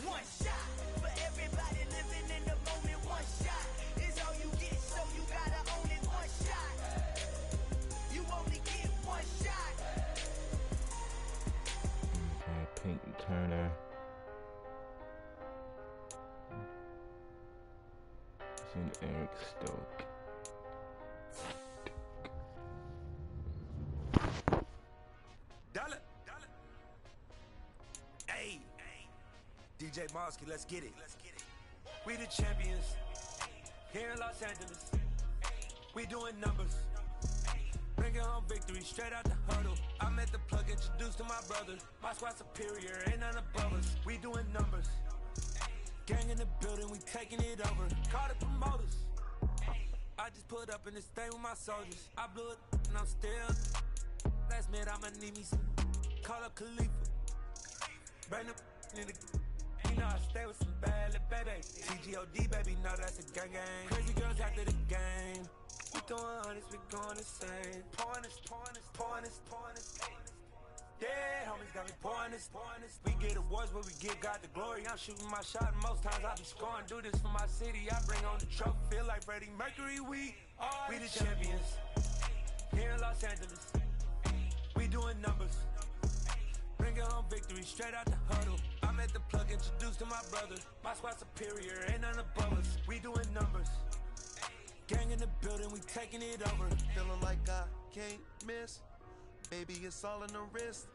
One shot for everybody living in the moment. One shot is all you get, so you gotta own it. One shot. You only get one shot. Peyton Turner. And Eric Stoke. Dollar. Hey, DJ Mosky, let's get it. We the champions here in Los Angeles. We doing numbers. Bringing home victory straight out the huddle. I'm at the plug, introduced to my brother. My squad superior, ain't none above us. We doing numbers. Gang in the building, we taking it over. Call the promoters. I just put up in this thing with my soldiers. I blew it and I'm still. Last minute I'ma need me some. Call up Khalifa. Bring them in the. You know I stay with some bad little baby. TGOD baby, know that's a gang gang. Crazy girls after the game. We doing honest, we going insane. Pouring this. Yeah, homies got me pouring this. We get awards where we give God the glory. I'm shooting my shot and most times I be scoring. Do this for my city, I bring on the trophy. Feel like Freddie Mercury, we the champions here in Los Angeles. We doing numbers. Bringing home victory straight out the huddle. I'm at the plug, introduced to my brother. My squad superior, ain't none above us. We doing numbers. Gang in the building, we taking it over. Feeling like I can't miss. Baby, it's all in the wrist.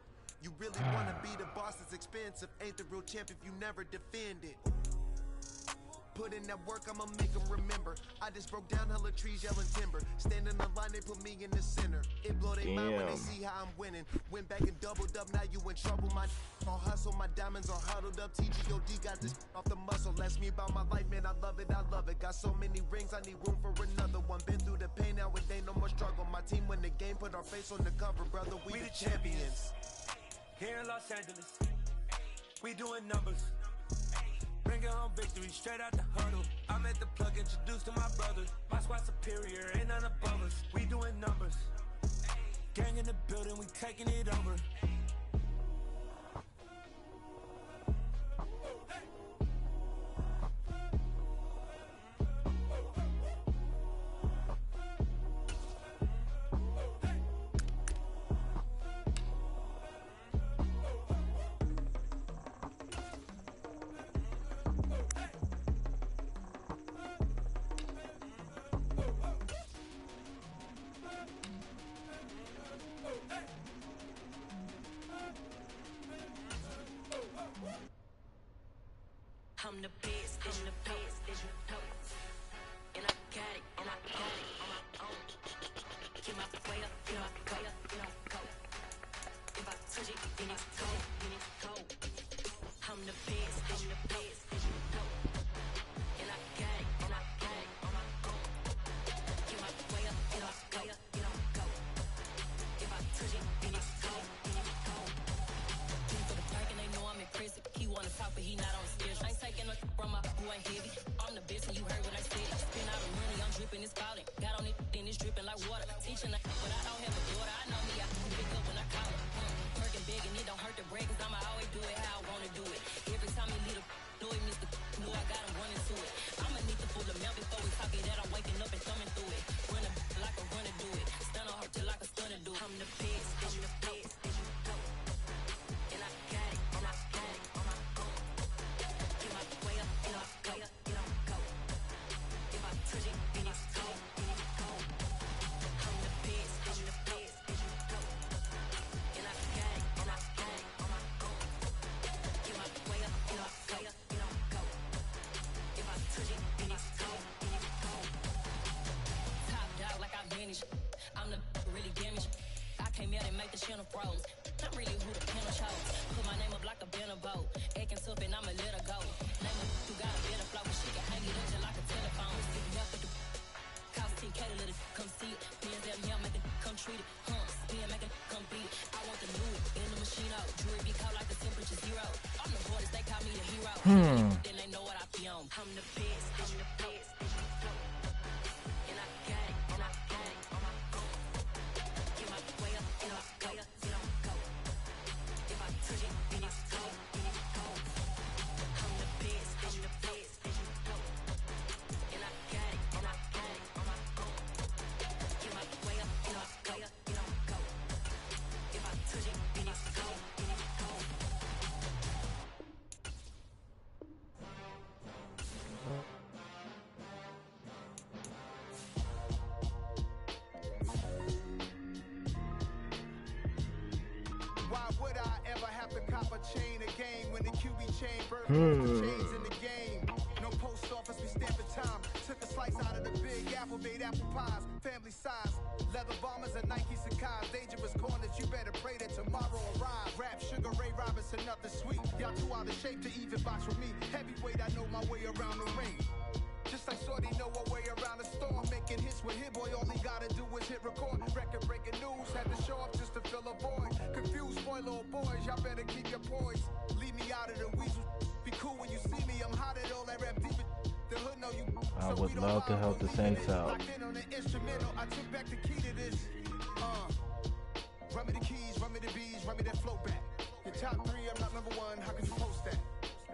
You really wanna be the boss, it's expensive. Ain't the real champ if you never defend it. Put in that work, I'ma make them remember. I just broke down hella trees, yelling timber. Stand in the line, they put me in the center. It blow their mind when they see how I'm winning. Went back and doubled up, now you in trouble. My all hustle, my diamonds are huddled up. TGOD got this off the muscle. Ask me about my life, man, I love it. Got so many rings, I need room for another one. Been through the pain, now it ain't no more struggle. My team win the game, put our face on the cover, brother. We the champions. Here in Los Angeles, we doing numbers. Bringing home victory straight out the huddle. I'm at the plug, introduced to my brother. My squad superior, ain't none above us. We doing numbers. Gang in the building, we taking it over. I'm the best, and the best, and I got it, and I got it on my own. Keep my way up, get my way up, go. If I touch it, then it's cold, I'm the best, and the best, and I got it, and I got it on my own. Keep my way up, get my way up, go. If I touch it, then it's cold, For the park and they know I'm impressive. He wanna talk, but he not on stage. I ain't taking no from my boy heavy. I'm the best and you heard what I said. Spend all the money, I'm dripping, it's falling. Got on it, then it's dripping like water. Teaching but I don't have a daughter. I know me, I can pick up when I call her. Working big and it don't hurt bread, cause I'ma always do it how I wanna do it. Every time you lead a do it, Mr. Know I got him running to it. I'ma need to pull the milk before we talk it that I'm waking up and thumbing through it. Run a like a runner do it. Stun on her till like a stunner do. I'm the best, I'm the best. And I got it, and I got it on my own. Get my way up, and I way up, and I'm go. If I touch it, then it's cold, then it's cold. I'm the best, I'm the best, and I got it, and I got it on my own. Get my way up, and I way up, and I'm go. If I touch it, then it's cold, then it's cold. Top dog like I vanished. I'm the really damaged. I came out and make the channel froze. I'm really who the panel chose. Put my name up like a banner boat. Acting tough and I'ma let her go. Name her who got a better flow. She can hang it up just like a telephone. Cost 10K to let it come see it. Bands out here make it come treat it. Spin make it come beat it. I want the new in the machine out. Jewelry be cold like the temperature 0. I'm the boys, they call me the hero. Then they know what I be on. I'm the best, I'm the best. And I got it, and I got it on my own. Get my way up, and I way up, and I'm go. If I touch it, then it's cold, then it's cold. I'm the best, I'm the best. And I got it, and I got it on my own. Get my way up, and I way up, and I'm go. If I touch it, then it's cold, then it's cold. Why would I ever have to cop a chain again when the QB chain birth the chains in the game? No post office, we stamping time. Took a slice out of the big apple, made apple pies, family size. Leather bombers and Nike Sakai's. Dangerous corners, you better pray that tomorrow arrives. Rap, Sugar Ray Robinson, nothing sweet. Y'all too out of shape to even box with me. Heavyweight, I know my way around the ring. Just like Shorty know her way around the storm. Making hits with Hit Boy, all he gotta do is hit record. Record breaking news, had to show up just to fill a void. Confused, spoiled little boys, y'all better keep your poise. Leave me out of the weasel. Be cool when you see me, I'm hot at all that rap deep. The hood know you. I would love to help the Saints out. Locked in on the instrumental, I took back the key to this. Run me the keys, run me the bees, run me that flow back. Your top 3, I'm not number 1, how could you post that?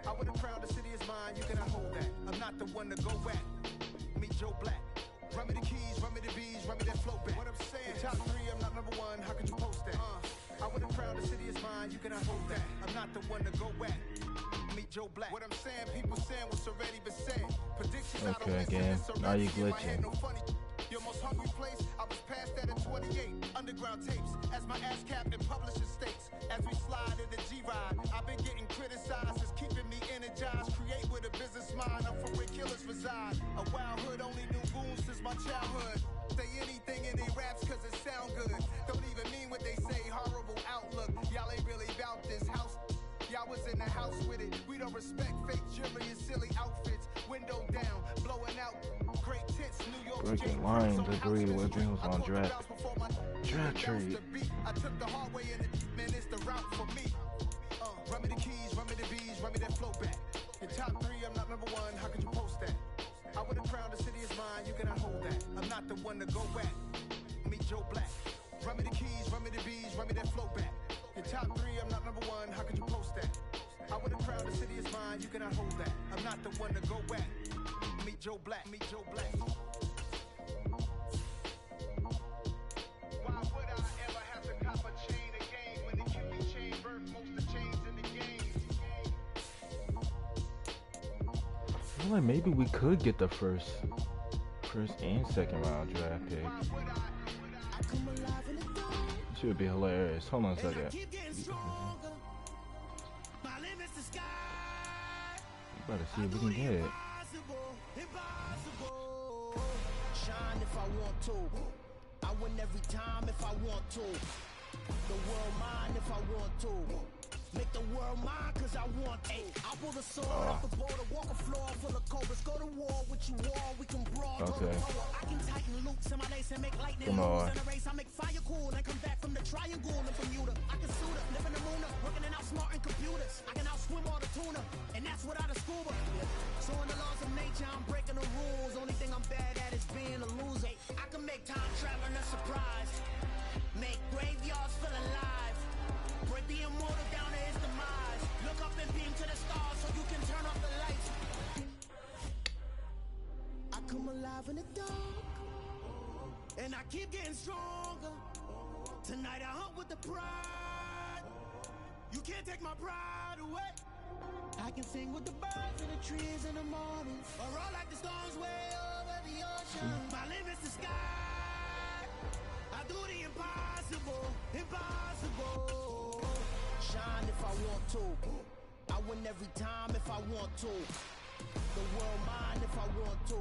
I would have crowned the city is mine, you cannot hold that. I'm not the one to go back. Meet Joe Black. Run me the keys, run me the bees, run me that flow back. What I'm saying, your top 3, I'm not number 1, how could you post that? I would have crowned the city is mine, you cannot hold that. I'm not the one to go back. Meet Joe Black. What I'm saying, people saying what's already been said. Predictions out of again, now you glitching. No funny. Your most hungry place, I was past that at 28. Underground tapes, as my ass cap in publishing states. As we slide in the G-Ride, I've been getting criticized. It's keeping me energized. Create with a business mind, I'm from where killers reside. A wild hood, only knew goons since my childhood. Say anything in they raps cause it sound good. Don't even mean what they say, horrible outlook. Y'all ain't really about this house. Y'all was in the house with it. We don't respect fake jewelry and silly outfits. Window down, blowing out. Great tits, New York. Breaking lines agreed with dreams on draft trade. I took the hard way in it, man, it's the route for me. Run me the keys, run me the bees, run me that flow back. Your top 3, I'm not number 1, how could you post that? I would have crowned the city is mine, you cannot hold that. I'm not the one to go back. Meet Joe Black. Run me the keys, run me the bees, run me that flow back. Your top 3, I'm not number 1, how could you post that? I would have crowned the city is mine, you cannot hold that. I'm not the one to go back. Meet Joe Black, meet Joe Black. Why would I ever have to cop a chain again when the QB chain birth most of chains in the game? I feel like maybe we could get the first and second round draft pick. Should be hilarious. Hold on a second. Better see if we can get it. Shine if I want to. I win every time if I want to. The world mine if I want to. Make the world mine cause I want to. I'll pull the sword off the border, walk a floor full of cobras. Go to war with you war, we can brawl. Okay. I can tighten loops in my lace and make lightning moves in a race. I make fire cool and come back from the triangle in Bermuda. I can suit up, live in the moon, working and outsmarting computers. I can outswim all the tuna, and that's without a scuba. So in the laws of nature, I'm breaking the rules. Only thing I'm bad at is being a loser. I can make time traveling a surprise. Make graveyards feel alive. Break the immortal down to his keep getting stronger. Tonight I hunt with the pride. You can't take my pride away. I can sing with the birds and the trees in the morning, or roll like the storms way over the ocean. My limit's the sky. I do the impossible, impossible. Shine if I want to. I win every time if I want to. The world mine if I want to.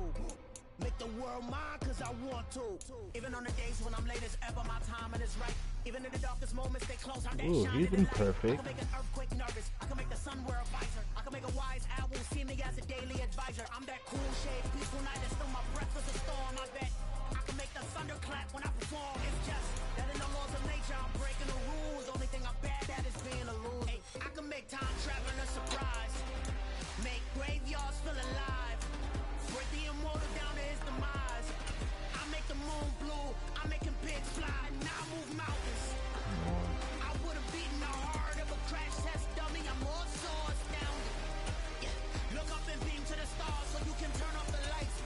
Make the world mine cause I want to. Even on the days when I'm late as ever, my timing is right. Even in the darkest moments, they close. I'm that shining. He's been perfect. I can make an earthquake nervous. I can make the sun wear a visor. I can make a wise owl see me as a daily advisor. I'm that cool shade, peaceful night that still my breath was a storm. I bet I can make the thunder clap when I perform. It's just that in the laws of nature, I'm breaking the rules. Only thing I'm bad at is being a loser. Hey, I can make time traveling a surprise. Make graveyards feel alive. Break the immortal down to his demise. I make the moon blue. I'm making pigs fly. Now I move mountains. I would have beaten the heart of a crash test dummy. I'm more so astounded. Yeah. Look up and beam to the stars so you can turn off the lights.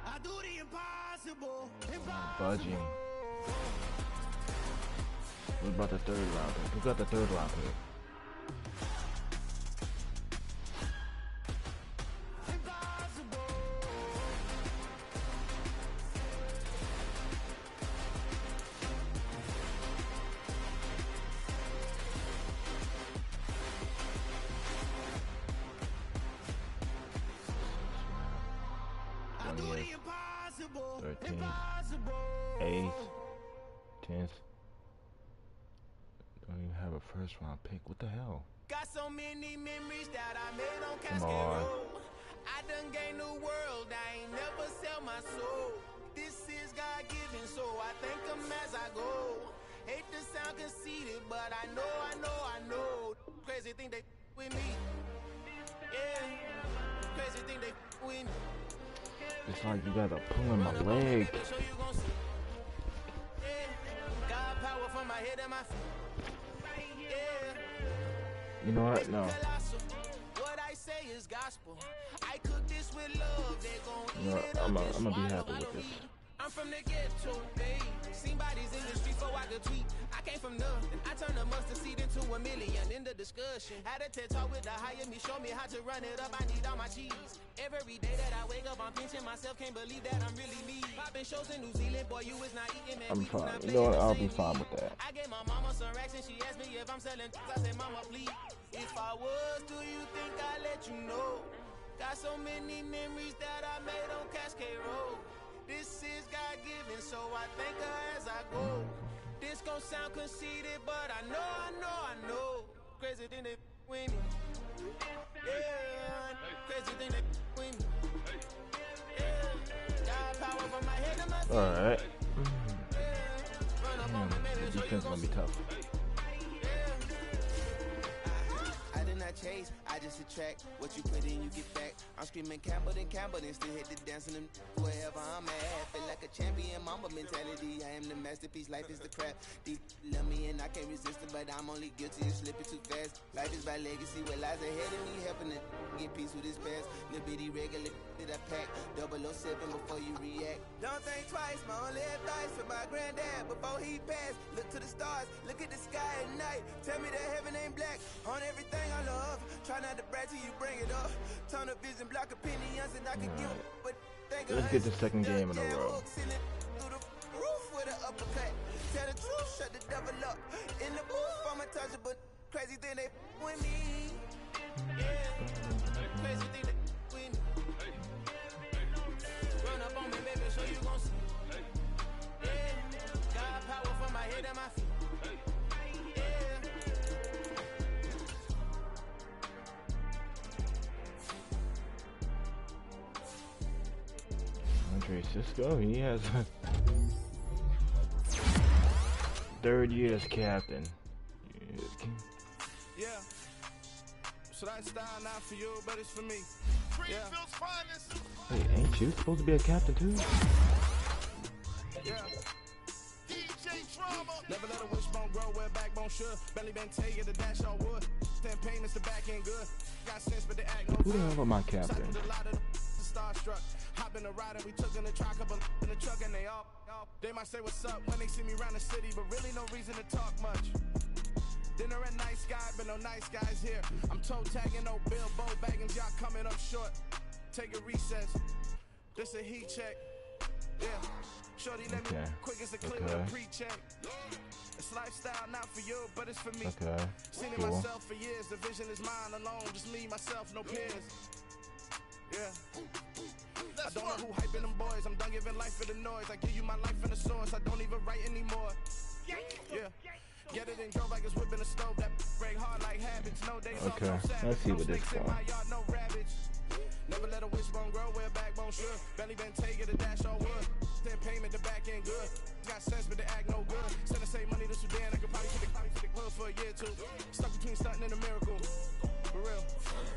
I do the impossible. Budging. What about the third round pick? Who got the third round pick? I do the impossible. 13th, 8th, 10th. Don't even have a first round pick. What the hell? Got so many memories that I made on Cascade Road. I done gained the world. I ain't never sell my soul. This is God given, so I thank him as I go. Hate to sound conceited, but I know. Crazy thing they with me. Yeah. Crazy thing they with me. It's like you gotta pull in my leg. God power from my head and my feet. You know what? No. What I say is gospel. I cook this with love. They gon' You know what? I'm gonna be happy with this. I'm from the ghetto, babe. Seen bodies in the street before I could tweet. I came from nothing. I turned a mustard seed into a million in the discussion. Had a TED talk with the higher me, show me how to run it up. I need all my cheese. Every day that I wake up, I'm pinching myself. Can't believe that I'm really me. Popping shows in New Zealand, boy, you was not eating, man. I'm fine. You know what? I'll be fine with that. I gave my mama some racks and she asked me if I'm selling. I said, mama, please. If I was, do you think I'd let you know? Got so many memories that I made on Cascade Road. This is God given, so I thank her as I go. This gon' sound conceited, but I know. Crazy thing they with me. Yeah, crazy thing they with me. Yeah, God power from my head to my feet. Alright. The defense gonna be tough. Chase, I just attract what you put in, you get back. I'm screaming Campbell, then still hit the dancing them wherever I'm at. Feel like a champion, mama mentality. I am the masterpiece, life is the crap. Deep love me and I can't resist it, but I'm only guilty of slipping too fast. Life is by legacy, what lies ahead of me, helping to get peace with this past. Little bitty regular that I pack, 007 before you react. Don't think twice, my only advice for my granddad before he passed. Look to the stars, look at the sky at night. Tell me that heaven ain't black on everything I love. Try not to brag till you bring it up. Turn up vision, block opinions, and I can give but let's get the second game in a row. Through the roof with an uppercut. Tell the truth, shut the devil up. In the booth, I'm untouchable. Crazy thing they with me. Yeah. Crazy thing they with me. Run up on me, baby, so you gon' see. Yeah. God power from my head and my feet. Cisco, he has a third year as captain. Yeah. So that style not for you, but it's for me. Yeah. Hey, ain't you supposed to be a captain too? Yeah. Never let a wishbone grow where backbone should. Belly been taking the dash on wood. Stand pain is the back end good. Who the hell are my captain? Hop in the ride and we took in the truck up in the truck and they might say what's up when they see me around the city, but really no reason to talk much. Dinner at Nice Guy, but no nice guys here. I'm toe tagging, no Bilbo Baggins, y'all coming up short. Take a recess. This a heat check. Yeah. Shorty, let me quick as a clear with a pre-check. It's lifestyle, not for you, but it's for me. Seen it myself for years. The vision is mine alone. Just me, myself, no peers. Yeah. I don't know who hyping them boys. I'm done giving life for the noise. I give you my life in the source. I don't even write anymore. Yeah. Get it and go like it's whipping a stove. That break hard like habits. No days off, no Sabbath. Let's see what this is. No rabbits. Never let a wishbone grow where a backbone should. Belly been taking a dash all wood. Then payment, the back end good. Got sense, but they act no good. Send the same money to Sudan. I could probably take the hood for a year or two. Stuck between stunting and a miracle. For real.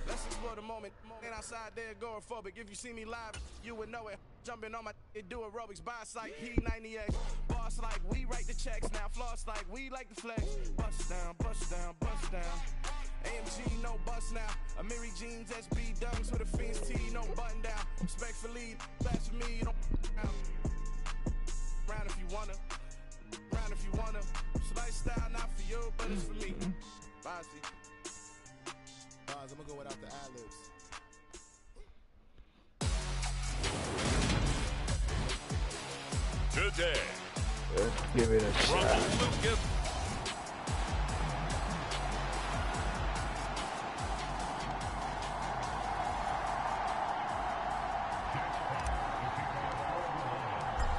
Let's explore the moment. Ain't outside there agoraphobic. If you see me live, you would know it. Jumping on my do aerobics. Buy like P90X. Boss like we write the checks now. Floss like we like the flex. Bust down, bust down, bust down. AMG, no bust now. Amiri jeans, SB dunks with a Fiends T, no button down. Respectfully, that's for me, you don't round if you wanna. Round if you wanna. It's lifestyle, not for you, but it's for me. Bozzy. I'm gonna go without the ad-libs. Today, let's give it a shot.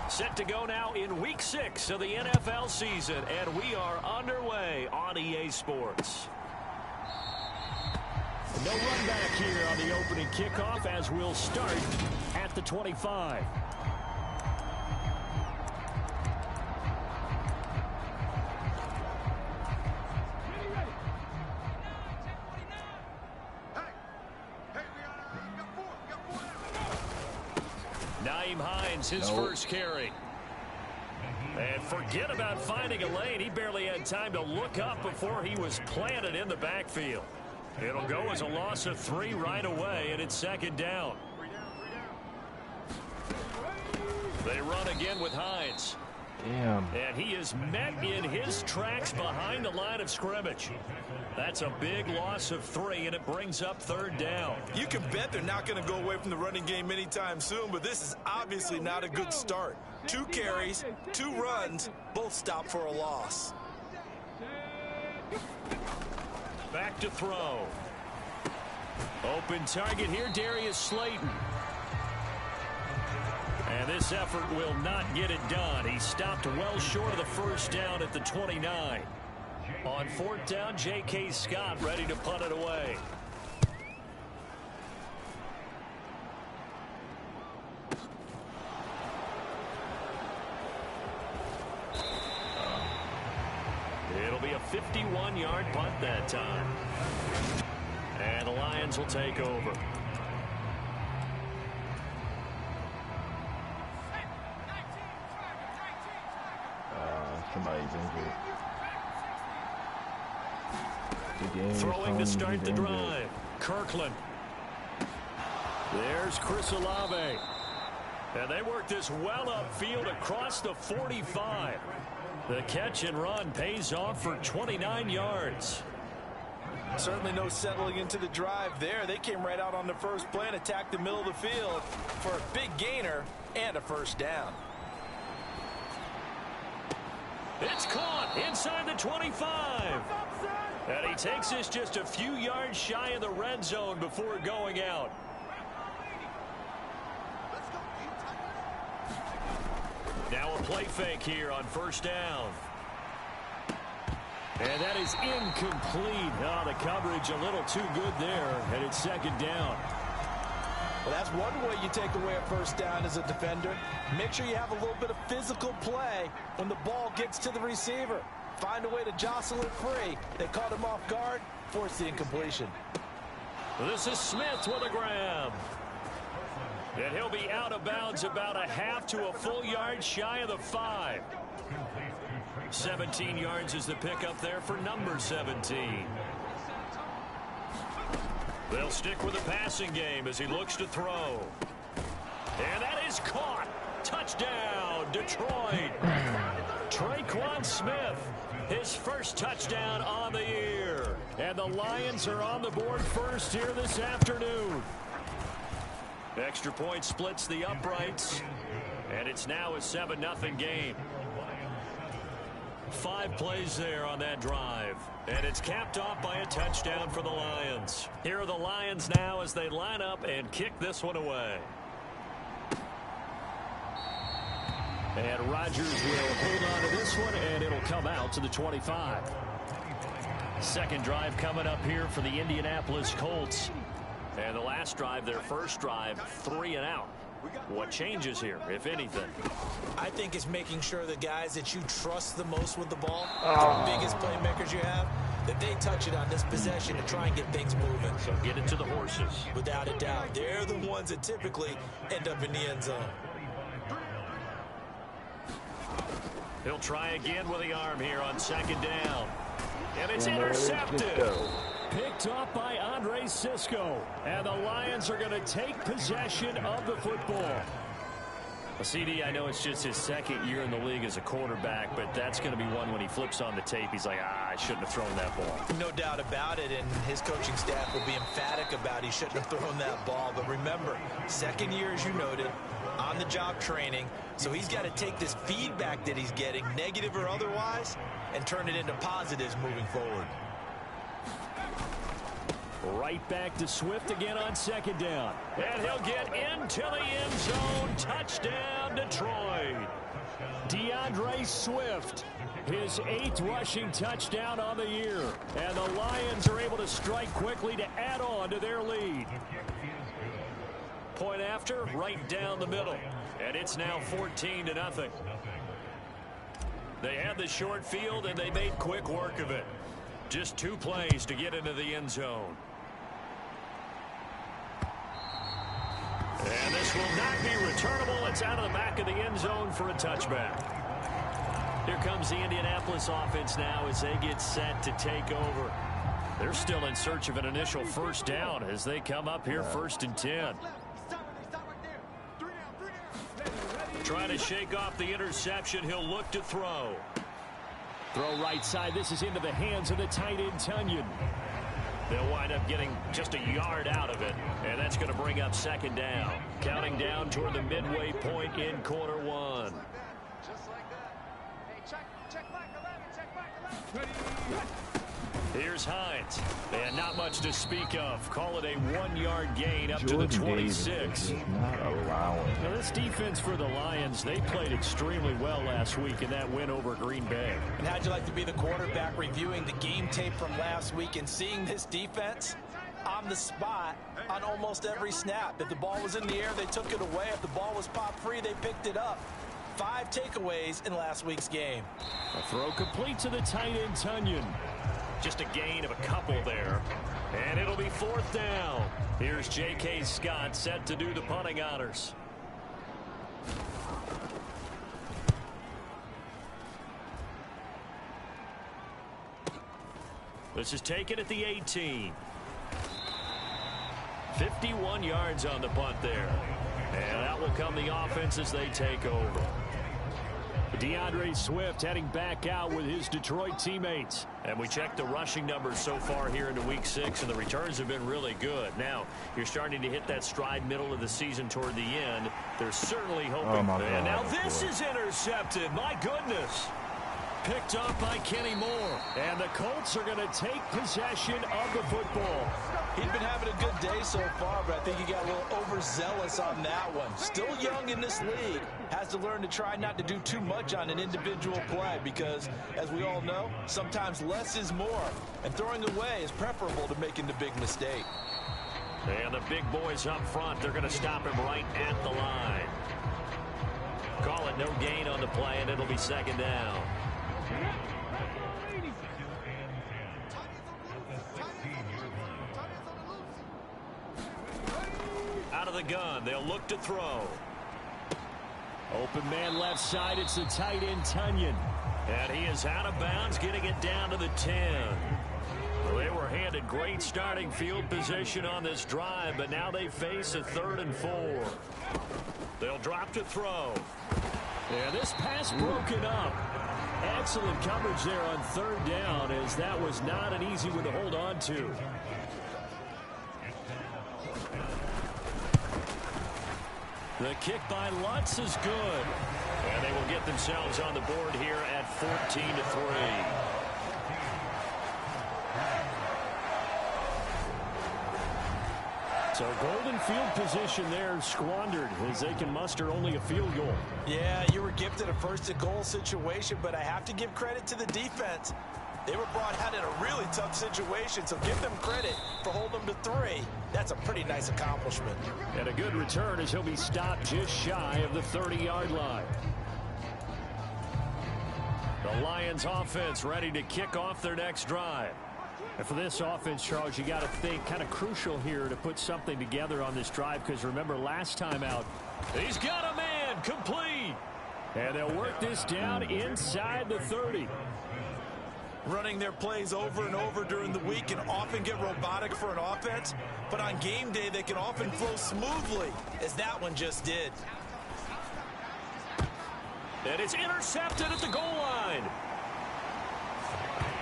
Set to go now in Week 6 of the NFL season, and we are underway on EA Sports. No run back here on the opening kickoff as we'll start at the 25. His first carry. And forget about finding a lane. He barely had time to look up before he was planted in the backfield. It'll go as a loss of 3 right away, and it's second down. They run again with Hines. Damn. And he is met in his tracks behind the line of scrimmage. That's a big loss of 3, and it brings up third down. You can bet they're not going to go away from the running game anytime soon, but this is obviously not a good start. 2 carries, 2 runs, both stop for a loss. Back to throw. Open target here, Darius Slayton. And this effort will not get it done. He stopped well short of the first down at the 29. On 4th down, J.K. Scott ready to punt it away. It'll be a 51-yard punt that time. And the Lions will take over. Somebody's injured. Throwing to start the drive. Kirkland. There's Chris Olave. And they work this well upfield across the 45. The catch and run pays off for 29 yards. Certainly no settling into the drive there. They came right out on the first play and attacked the middle of the field for a big gainer and a first down. It's caught inside the 25. And he takes us just a few yards shy of the red zone before going out. Now a play fake here on first down. And that is incomplete. Oh, the coverage a little too good there, and it's second down. Well, that's one way you take away a first down as a defender. Make sure you have a little bit of physical play when the ball gets to the receiver. Find a way to jostle it free. They caught him off guard, forced the incompletion. This is Smith with a grab. And he'll be out of bounds about a half to a full yard shy of the 5. 17 yards is the pickup there for number 17. They'll stick with the passing game as he looks to throw. And that is caught. Touchdown, Detroit. Traquan Smith, his first touchdown on the year. And the Lions are on the board first here this afternoon. Extra point splits the uprights. And it's now a 7-0 game. 5 plays there on that drive. And it's capped off by a touchdown for the Lions. Here are the Lions now as they line up and kick this one away. And Rodgers will hold on to this one, and it'll come out to the 25. Second drive coming up here for the Indianapolis Colts. And the last drive, their first drive, 3 and out. What changes here, if anything? I think it's making sure the guys that you trust the most with the ball, the biggest playmakers you have, that they touch it on this possession and try and get things moving. So get it to the horses. Without a doubt. They're the ones that typically end up in the end zone. He'll try again with the arm here on second down. And it's intercepted. Picked up by Andre Cisco. And the Lions are going to take possession of the football. Well, CD, I know it's just his second year in the league as a quarterback, but that's going to be one when he flips on the tape. He's like, I shouldn't have thrown that ball. No doubt about it, and his coaching staff will be emphatic about he shouldn't have thrown that ball. But remember, second year, as you noted, on-the-job training, so he's got to take this feedback that he's getting, negative or otherwise, and turn it into positives moving forward. Right back to Swift again on second down. And he'll get into the end zone. Touchdown, Detroit. DeAndre Swift, his 8th rushing touchdown on the year. And the Lions are able to strike quickly to add on to their lead. Point after, right down the middle. And it's now 14-0. They had the short field, and they made quick work of it. Just 2 plays to get into the end zone. And this will not be returnable. It's out of the back of the end zone for a touchback. Here comes the Indianapolis offense now as they get set to take over. They're still in search of an initial first down as they come up here 1st and 10. Trying to shake off the interception. He'll look to throw. Throw right side. This is into the hands of the tight end, Tunyon. They'll wind up getting just a yard out of it, and that's going to bring up second down. Counting down toward the midway point in quarter 1. Just like that. Hey, check back 11, check back 11. Here's Hines, and not much to speak of. Call it a 1-yard gain up to the 26. Not allowing. Now, this defense for the Lions, they played extremely well last week in that win over Green Bay. And how'd you like to be the quarterback reviewing the game tape from last week and seeing this defense on the spot on almost every snap? If the ball was in the air, they took it away. If the ball was pop free, they picked it up. 5 takeaways in last week's game. A throw complete to the tight end, Tunyon. Just a gain of a couple there. And it'll be 4th down. Here's J.K. Scott set to do the punting honors. This is taken at the 18. 51 yards on the punt there. And out will come the offense as they take over. DeAndre Swift heading back out with his Detroit teammates. And we checked the rushing numbers so far here into week 6, and the returns have been really good. Now, you're starting to hit that stride middle of the season toward the end. They're certainly hoping. And now this is intercepted. My goodness. Picked up by Kenny Moore. And the Colts are going to take possession of the football. He's been having a good day so far, but I think he got a little overzealous on that one. Still young in this league. Has to learn to try not to do too much on an individual play because, as we all know, sometimes less is more. And throwing away is preferable to making the big mistake. And the big boys up front, they're going to stop him right at the line. Call it no gain on the play, and it'll be second down. Out of the gun, they'll look to throw. Open man left side, it's the tight end Tunyon. And he is out of bounds, getting it down to the 10. Well, they were handed great starting field position on this drive, but now they face a 3rd and 4. They'll drop to throw. Yeah, this pass broken up. Excellent coverage there on 3rd down, as that was not an easy one to hold on to. The kick by Lutz is good. And they will get themselves on the board here at 14-3. So golden field position there squandered as they can muster only a field goal. Yeah, you were gifted a 1st and goal situation, but I have to give credit to the defense. They were brought out in a really tough situation, so give them credit for holding them to 3. That's a pretty nice accomplishment. And a good return as he'll be stopped just shy of the 30-yard line. The Lions offense ready to kick off their next drive. And for this offense, Charles, you got to think kind of crucial here to put something together on this drive, because remember last time out, he's got a man complete. And they'll work this down inside the 30. Running their plays over and over during the week can often get robotic for an offense, but on game day they can often flow smoothly, as that one just did. And it's intercepted at the goal line.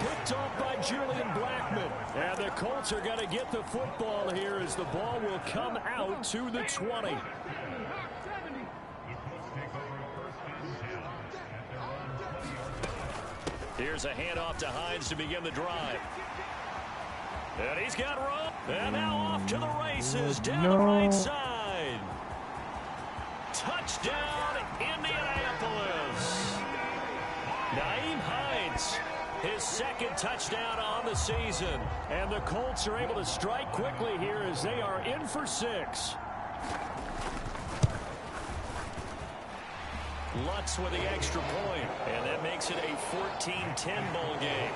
Picked off by Julian Blackman. And the Colts are going to get the football here as the ball will come out to the 20. Here's a handoff to Hines to begin the drive. And he's got room. And now off to the races down the right side. Touchdown, Indianapolis. Nyheim Hines, his 2nd touchdown on the season. And the Colts are able to strike quickly here as they are in for 6. Lutz with the extra point, and that makes it a 14-10 ball game.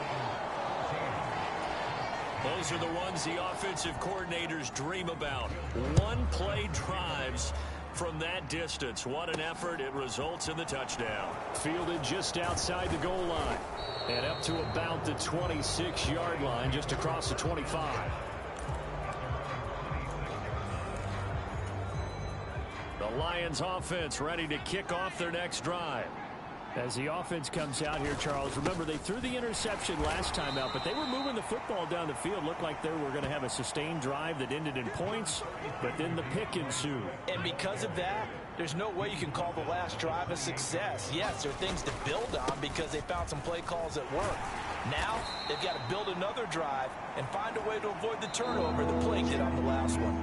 Those are the ones the offensive coordinators dream about. One-play drives from that distance. What an effort. It results in the touchdown. Fielded just outside the goal line and up to about the 26-yard line, just across the 25. The Lions offense ready to kick off their next drive. As the offense comes out here, Charles, remember they threw the interception last time out, but they were moving the football down the field. Looked like they were going to have a sustained drive that ended in points, but then the pick ensued. And because of that, there's no way you can call the last drive a success. Yes, there are things to build on because they found some play calls that work. Now, they've got to build another drive and find a way to avoid the turnover that plagued it on the last one.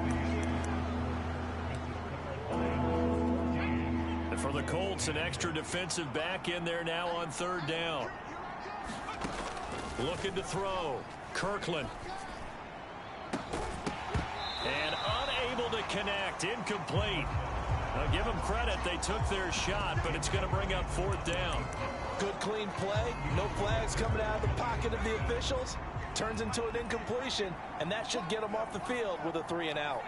And for the Colts, an extra defensive back in there now on 3rd down. Looking to throw. Kirkland. And unable to connect. Incomplete. Now give them credit. They took their shot, but it's going to bring up 4th down. Good clean play. No flags coming out of the pocket of the officials. Turns into an incompletion, and that should get them off the field with a 3-and-out.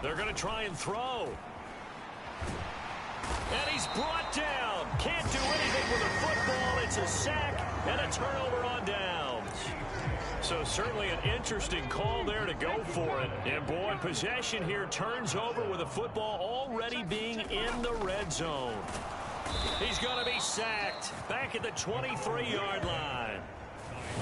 They're going to try and throw. And he's brought down. Can't do anything with a football. It's a sack and a turnover on downs. So certainly an interesting call there to go for it. And boy, possession here turns over with the football already being in the red zone. He's going to be sacked back at the 23-yard line.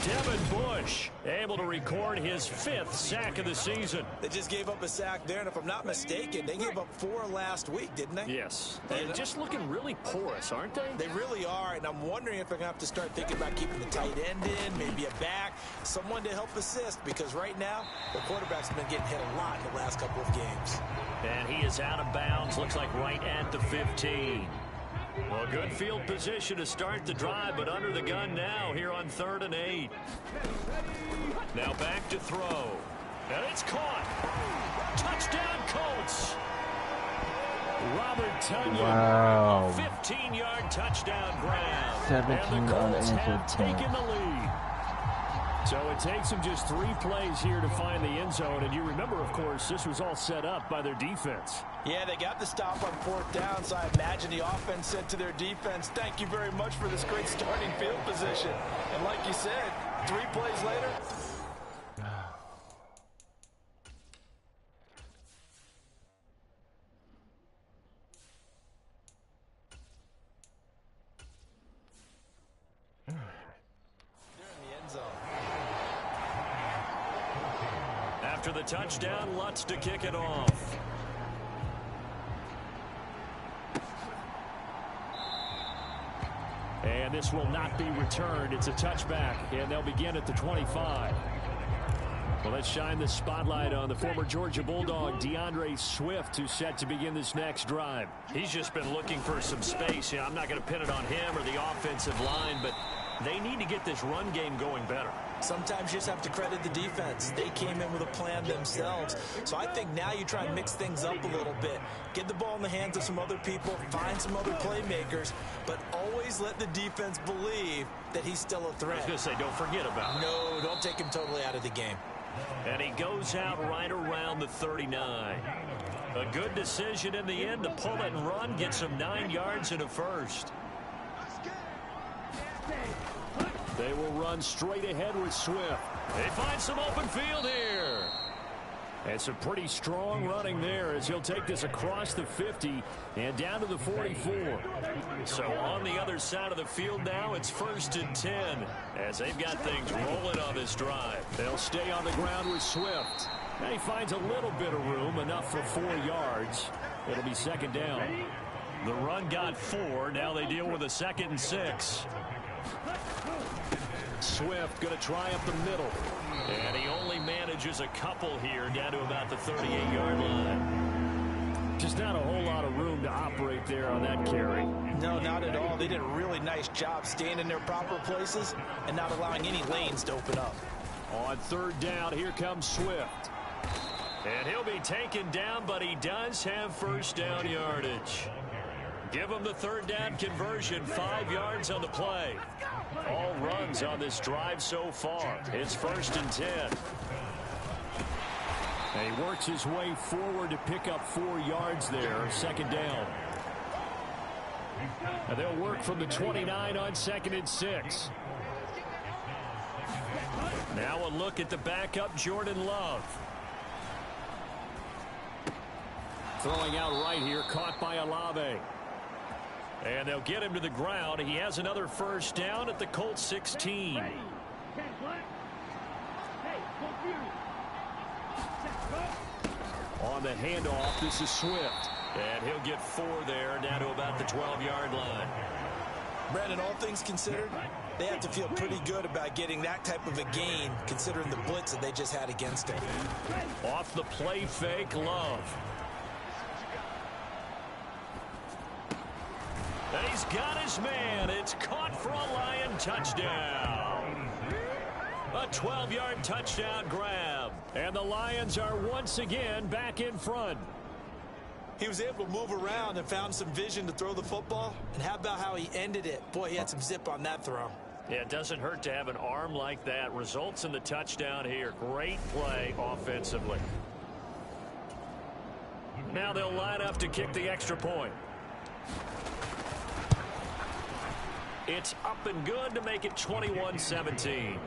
Devin Bush able to record his 5th sack of the season. They just gave up a sack there, and if I'm not mistaken, they gave up 4 last week, didn't they? Yes. And just looking really porous, aren't they? They really are, and I'm wondering if they're going to have to start thinking about keeping the tight end in, maybe a back, someone to help assist, because right now, the quarterback's been getting hit a lot in the last couple of games. And he is out of bounds, looks like right at the 15. Well, good field position to start the drive, but under the gun now here on 3rd and 8. Now back to throw. And it's caught. Touchdown, Colts. Robert Tonyan. Wow. 15-yard touchdown grab. 17 and the Colts unanswered have taken points. the lead. So it takes them just 3 plays here to find the end zone. And you remember, of course, this was all set up by their defense. Yeah, they got the stop on 4th down, so I imagine the offense said to their defense, thank you very much for this great starting field position. And like you said, 3 plays later. After the touchdown, Lutz to kick it off. And this will not be returned. It's a touchback, and they'll begin at the 25. Well, let's shine the spotlight on the former Georgia Bulldog, DeAndre Swift, who's set to begin this next drive. He's just been looking for some space. I'm not going to pin it on him or the offensive line, but they need to get this run game going better. Sometimes you just have to credit the defense. They came in with a plan themselves. So I think now you try and mix things up a little bit. Get the ball in the hands of some other people, find some other playmakers, but always let the defense believe that he's still a threat. I was going to say, don't forget about it. No, don't take him totally out of the game. And he goes out right around the 39. A good decision in the end to pull it and run, get some 9 yards and a first. They will run straight ahead with Swift. They find some open field here. And some pretty strong running there as he'll take this across the 50 and down to the 44. So on the other side of the field now, it's 1st and 10 as they've got things rolling on this drive. They'll stay on the ground with Swift. And he finds a little bit of room, enough for 4 yards. It'll be 2nd down. The run got 4. Now they deal with a 2nd and 6. Swift going to try up the middle. And he only manages a couple here down to about the 38-yard line. Just not a whole lot of room to operate there on that carry. No, not at all. They did a really nice job staying in their proper places and not allowing any lanes to open up. On 3rd down, here comes Swift. And he'll be taken down, but he does have 1st down yardage. Give him the 3rd down conversion, 5 yards on the play. All runs on this drive so far. It's 1st and 10. And he works his way forward to pick up 4 yards there, 2nd down. And they'll work from the 29 on 2nd and 6. Now a look at the backup, Jordan Love. Throwing out right here, caught by Olave. And they'll get him to the ground. He has another 1st down at the Colts 16. On the handoff, this is Swift. And he'll get 4 there, down to about the 12-yard line. Brandon, all things considered, they have to feel pretty good about getting that type of a gain, considering the blitz that they just had against him. Off the play fake, Love. And he's got his man. It's caught for a Lion touchdown. A 12-yard touchdown grab. And the Lions are once again back in front. He was able to move around and found some vision to throw the football. And how about how he ended it? Boy, he had some zip on that throw. Yeah, it doesn't hurt to have an arm like that. Results in the touchdown here. Great play offensively. Now they'll line up to kick the extra point. It's up and good to make it 21-17.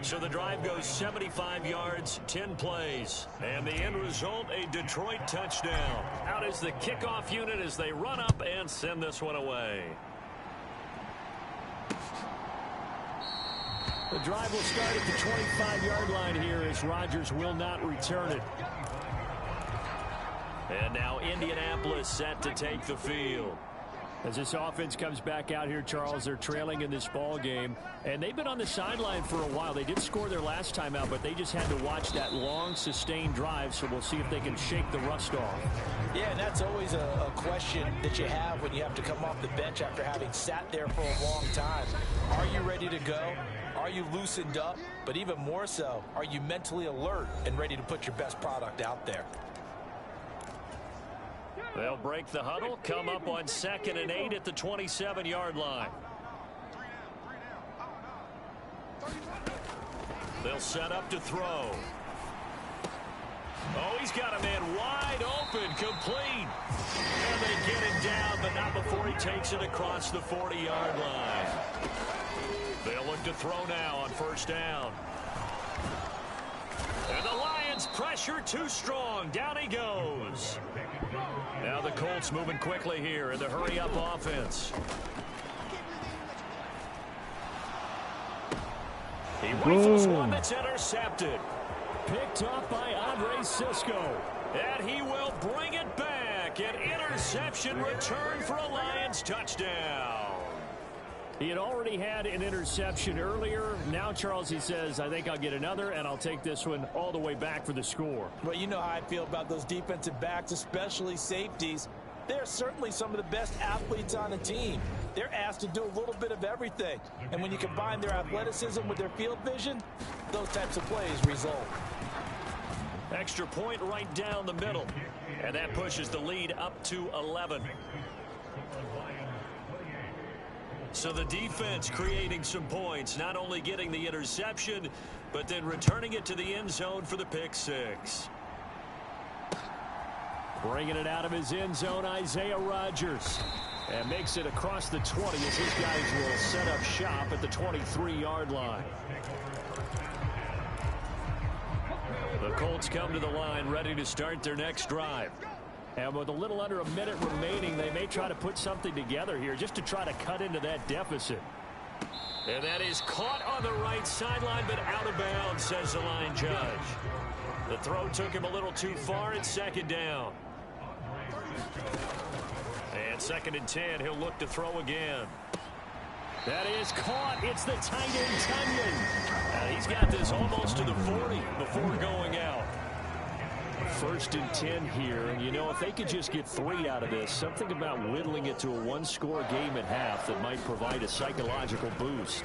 So the drive goes 75 yards, 10 plays. And the end result, a Detroit touchdown. Out is the kickoff unit as they run up and send this one away. The drive will start at the 25-yard line here as Rodgers will not return it. And now Indianapolis set to take the field. As this offense comes back out here, Charles, they're trailing in this ball game, and they've been on the sideline for a while. They did score their last time out, but they just had to watch that long, sustained drive, so we'll see if they can shake the rust off. Yeah, and that's always a question that you have when you have to come off the bench after having sat there for a long time. Are you ready to go? Are you loosened up? But even more so, are you mentally alert and ready to put your best product out there? They'll break the huddle, come up on 2nd and 8 at the 27-yard line. They'll set up to throw. Oh, he's got a man wide open, complete. And they get him down, but not before he takes it across the 40-yard line. They'll look to throw now on first down. And the Lions pressure too strong. Down he goes. Now the Colts moving quickly here in the hurry-up offense. He rifles one that's intercepted. Picked up by Andre Cisco. And he will bring it back. An interception return for a Lions touchdown. He had already had an interception earlier. Now, Charles, he says, I think I'll get another, and I'll take this one all the way back for the score. Well, you know how I feel about those defensive backs, especially safeties. They're certainly some of the best athletes on the team. They're asked to do a little bit of everything. And when you combine their athleticism with their field vision, those types of plays result. Extra point right down the middle. And that pushes the lead up to 11. So the defense creating some points, not only getting the interception, but then returning it to the end zone for the pick six. Bringing it out of his end zone, Isaiah Rodgers. And makes it across the 20 as his guys will set up shop at the 23-yard line. The Colts come to the line ready to start their next drive. And with a little under a minute remaining, they may try to put something together here just to try to cut into that deficit. And that is caught on the right sideline, but out of bounds, says the line judge. The throw took him a little too far. It's second down. And second and 10, he'll look to throw again. That is caught. It's the tight end, Tunyon. He's got this almost to the 40 before going out. First and 10 here, and you know, if they could just get 3 out of this, something about whittling it to a one-score game at half that might provide a psychological boost.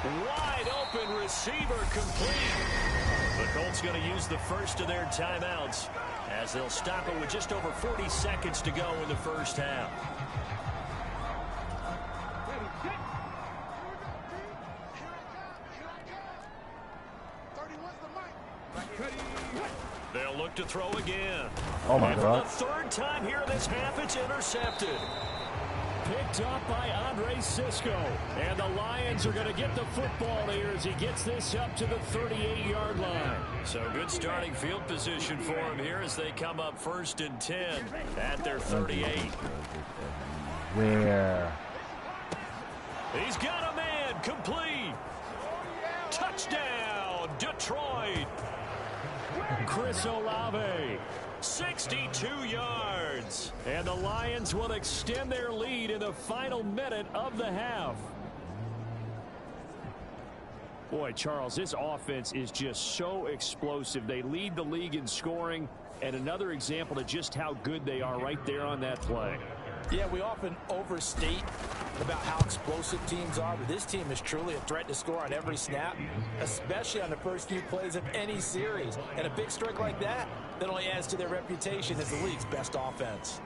Wide open receiver complete. The Colts going to use the first of their timeouts as they'll stop it with just over 40 seconds to go in the first half. They'll look to throw again. Oh, my God. For the third time here in this half, it's intercepted. Picked up by Andre Cisco. And the Lions are going to get the football here as he gets this up to the 38-yard line. So good starting field position for him here as they come up first and 10 at their 38. Where? He's got a man complete. Touchdown, Detroit. Chris Olave, 62 yards. And the Lions will extend their lead in the final minute of the half. Boy, Charles, this offense is just so explosive. They lead the league in scoring, and another example of just how good they are right there on that play. Yeah, we often overstate about how explosive teams are, but this team is truly a threat to score on every snap, especially on the first few plays of any series. And a big strike like that only adds to their reputation as the league's best offense.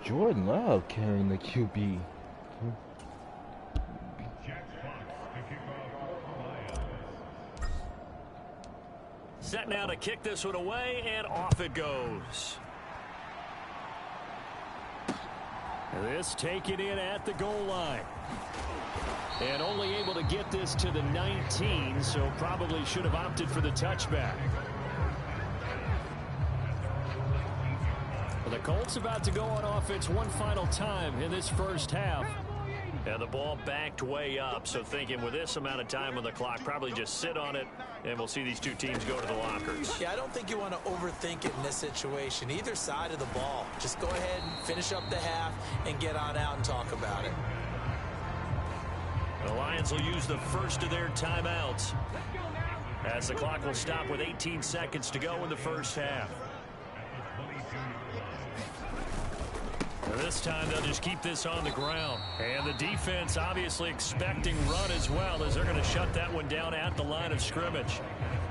Jordan Love carrying the QB. Set now to kick this one away, and off it goes. This taken in at the goal line. And only able to get this to the 19, so probably should have opted for the touchback. Well, the Colts about to go on offense one final time in this first half. And the ball backed way up, so thinking with this amount of time on the clock, probably just sit on it, and we'll see these two teams go to the lockers. Yeah, I don't think you want to overthink it in this situation. Either side of the ball. Just go ahead and finish up the half and get on out and talk about it. The Lions will use the first of their timeouts as the clock will stop with 18 seconds to go in the first half. This time they'll just keep this on the ground. And the defense obviously expecting run as well as they're going to shut that one down at the line of scrimmage.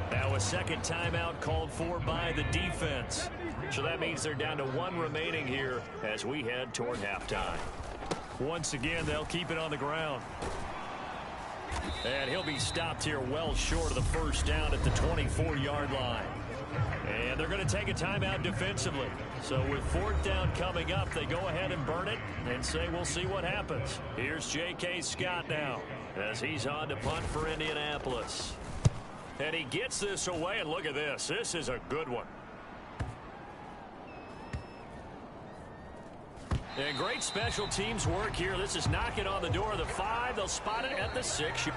Now a second timeout called for by the defense. So that means they're down to one remaining here as we head toward halftime. Once again, they'll keep it on the ground. And he'll be stopped here well short of the first down at the 24-yard line. And they're going to take a timeout defensively. So with fourth down coming up, they go ahead and burn it and say we'll see what happens. Here's J.K. Scott now as he's on to punt for Indianapolis. And he gets this away, and look at this. This is a good one. And great special teams work here. This is knocking on the door of the 5. They'll spot it at the 6.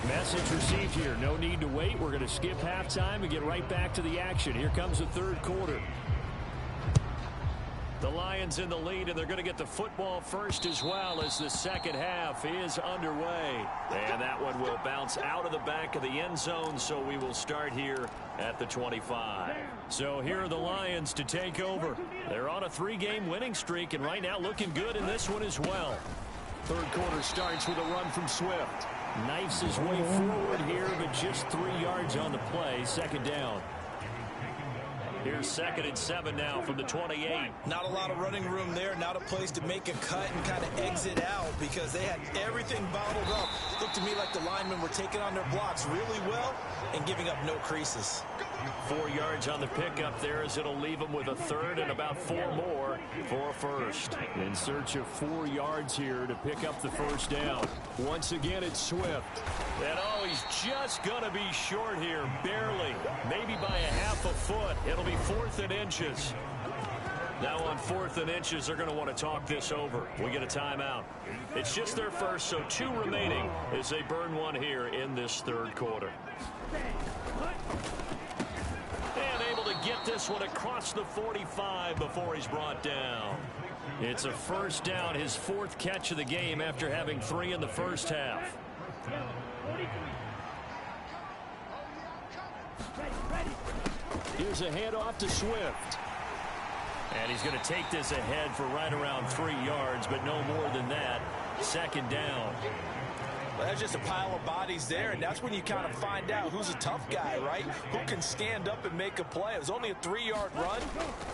Message received here. No need to wait. We're going to skip halftime and get right back to the action. Here comes the third quarter. The Lions in the lead, and they're going to get the football first as well as the second half is underway. And that one will bounce out of the back of the end zone, so we will start here at the 25. So here are the Lions to take over. They're on a 3-game winning streak, and right now looking good in this one as well. Third quarter starts with a run from Swift. Knifes his way forward here, but just 3 yards on the play. Second down. Here's 2nd and 7 now from the 28. Not a lot of running room there. Not a place to make a cut and kind of exit out because they had everything bottled up. Looked to me like the linemen were taking on their blocks really well and giving up no creases. 4 yards on the pickup there as it'll leave them with a third and about 4 more for a first. In search of 4 yards here to pick up the first down. Once again, it's Swift. And oh, he's just going to be short here, barely. Maybe by a half a foot. It'll be 4th and inches. Now on 4th and inches, they're going to want to talk this over. We get a timeout. It's just their first, so 2 remaining as they burn one here in this third quarter. And able to get this one across the 45 before he's brought down. It's a first down, his 4th catch of the game after having 3 in the first half. Here's a handoff to Swift. And he's going to take this ahead for right around 3 yards, but no more than that. Second down. Well, that's just a pile of bodies there, and that's when you kind of find out who's a tough guy, right? Who can stand up and make a play. It was only a 3-yard run,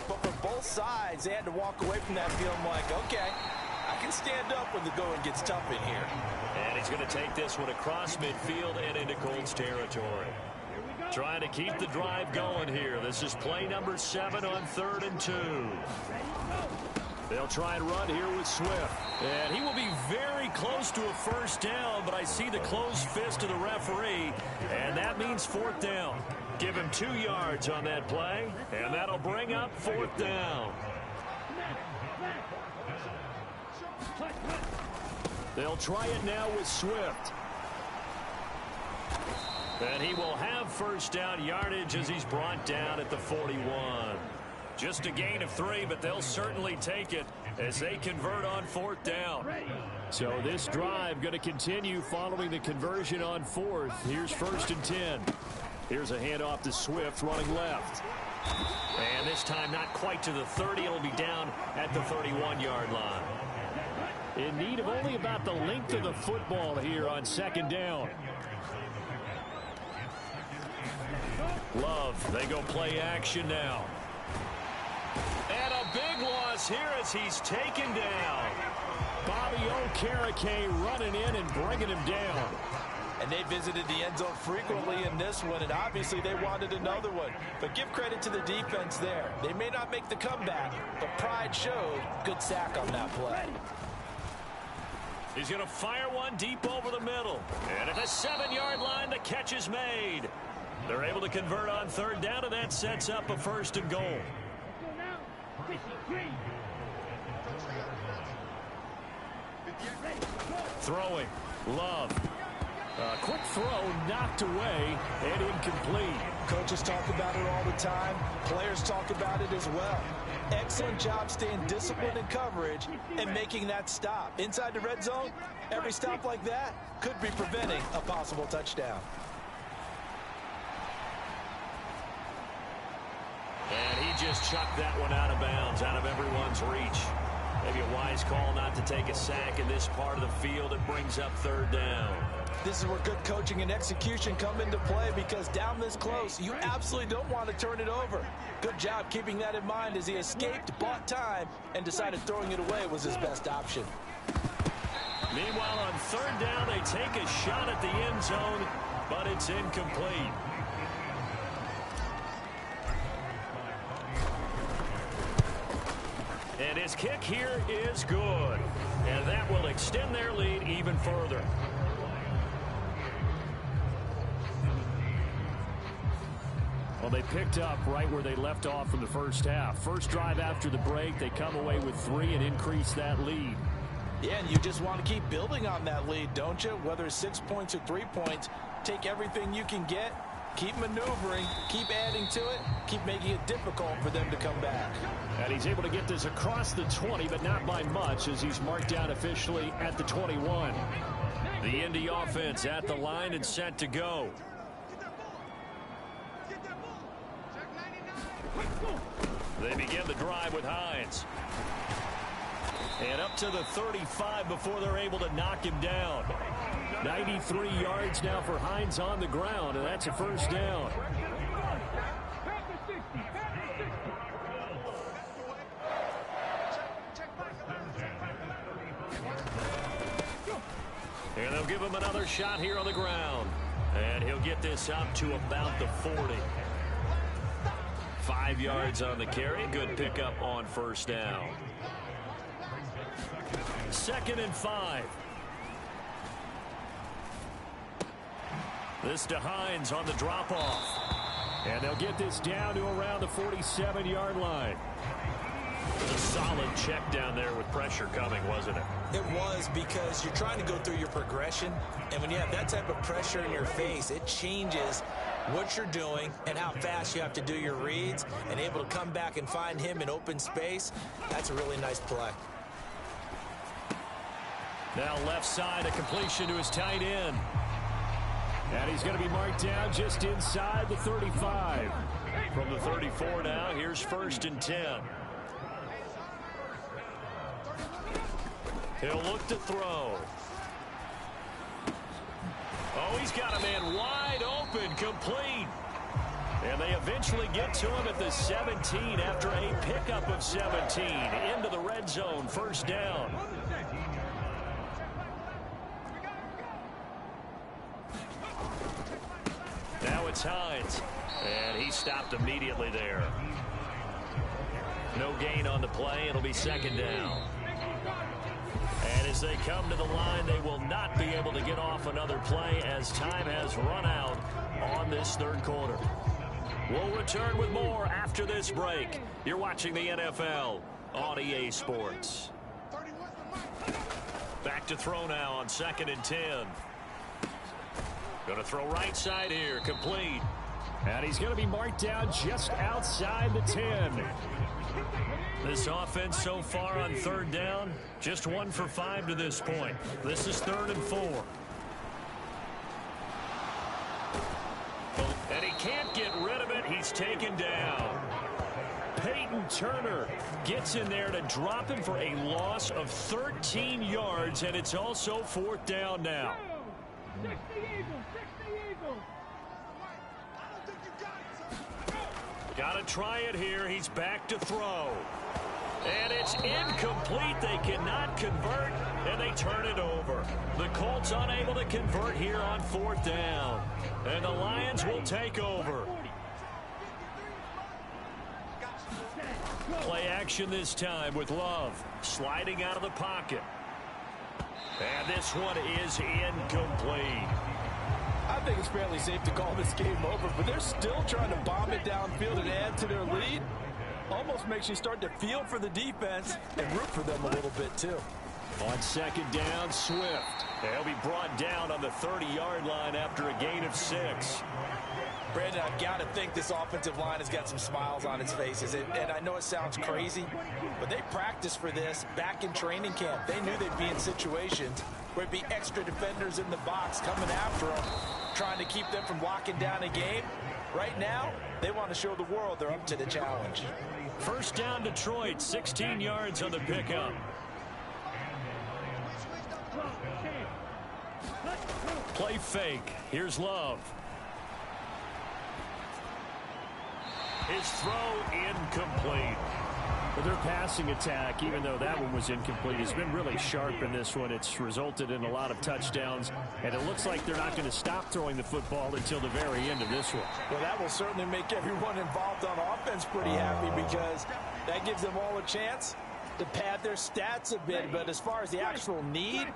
but for both sides, they had to walk away from that feeling like, okay, I can stand up when the going gets tough in here. And he's going to take this one across midfield and into Colts territory. Trying to keep the drive going here. This is play number 7 on 3rd and 2. They'll try and run here with Swift. And he will be very close to a first down, but I see the closed fist of the referee, and that means 4th down. Give him 2 yards on that play, and that'll bring up 4th down. They'll try it now with Swift. And he will have first down yardage as he's brought down at the 41. Just a gain of 3, but they'll certainly take it as they convert on 4th down. So this drive going to continue following the conversion on 4th. Here's 1st and 10. Here's a handoff to Swift running left. And this time not quite to the 30. It'll be down at the 31-yard line. In need of only about the length of the football here on 2nd down. Love, they go play action now. And a big loss here as he's taken down. Bobby Okereke running in and bringing him down. And they visited the end zone frequently in this one, and obviously they wanted another one. But give credit to the defense there. They may not make the comeback, but pride showed. Good sack on that play. He's going to fire one deep over the middle. And at the 7-yard line, the catch is made. They're able to convert on 3rd down, and that sets up a 1st and goal. Throwing. Love. Quick throw knocked away and incomplete. Coaches talk about it all the time. Players talk about it as well. Excellent job staying disciplined in coverage and making that stop. Inside the red zone, every stop like that could be preventing a possible touchdown. And he just chucked that one out of bounds, out of everyone's reach. Maybe a wise call not to take a sack in this part of the field. It brings up 3rd down. This is where good coaching and execution come into play because down this close, you absolutely don't want to turn it over. Good job keeping that in mind as he escaped, bought time, and decided throwing it away was his best option. Meanwhile, on third down, they take a shot at the end zone, but it's incomplete. And his kick here is good. And that will extend their lead even further. Well, they picked up right where they left off in the first half. First drive after the break, they come away with 3 and increase that lead. Yeah, and you just want to keep building on that lead, don't you? Whether it's 6 points or 3 points, take everything you can get, keep maneuvering, keep adding to it, keep making it difficult for them to come back. And he's able to get this across the 20, but not by much, as he's marked down officially at the 21. The Indy offense at the line and set to go. They begin the drive with Hines. And up to the 35 before they're able to knock him down. 93 yards now for Hines on the ground, and that's a first down. And they'll give him another shot here on the ground. And he'll get this up to about the 40. 5 yards on the carry. Good pickup on first down. 2nd and 5. This to Hines on the drop-off. And they'll get this down to around the 47-yard line. It was a solid check down there with pressure coming, wasn't it? It was, because you're trying to go through your progression, and when you have that type of pressure in your face, it changes what you're doing and how fast you have to do your reads, and able to come back and find him in open space. That's a really nice play. Now left side, a completion to his tight end. And he's going to be marked down just inside the 35. From the 34 now, here's 1st and 10. He'll look to throw. Oh, he's got a man wide open, complete. And they eventually get to him at the 17 after a pickup of 17. Into the red zone, first down. Now it's Hines. And he stopped immediately there. No gain on the play. It'll be 2nd down. And as they come to the line, they will not be able to get off another play as time has run out on this 3rd quarter. We'll return with more after this break. You're watching the NFL on EA Sports. Back to throw now on 2nd and 10. Going to throw right side here, complete. And he's going to be marked down just outside the 10. This offense so far on 3rd down, just 1 for 5 to this point. This is 3rd and 4. And he can't get rid of it. He's taken down. Peyton Turner gets in there to drop him for a loss of 13 yards, and it's also 4th down now. Got to try it here. He's back to throw. And it's incomplete. They cannot convert, and they turn it over. The Colts unable to convert here on 4th down. And the Lions will take over. Play action this time with Love sliding out of the pocket. And this one is incomplete. I think it's fairly safe to call this game over, but they're still trying to bomb it downfield and add to their lead. Almost makes you start to feel for the defense and root for them a little bit, too. On 2nd down, Swift. They'll be brought down on the 30-yard line after a gain of 6. Brandon, I've got to think this offensive line has got some smiles on its faces. And I know it sounds crazy, but they practiced for this back in training camp. They knew they'd be in situations where it'd be extra defenders in the box coming after them, trying to keep them from locking down a game. Right now, they want to show the world they're up to the challenge. 1st down, Detroit, 16 yards on the pickup. Play fake. Here's Love. His throw incomplete. Well, their passing attack, even though that one was incomplete, has been really sharp in this one. It's resulted in a lot of touchdowns, and it looks like they're not going to stop throwing the football until the very end of this one. Well, that will certainly make everyone involved on offense pretty happy, because that gives them all a chance to pad their stats a bit. But as far as the actual need,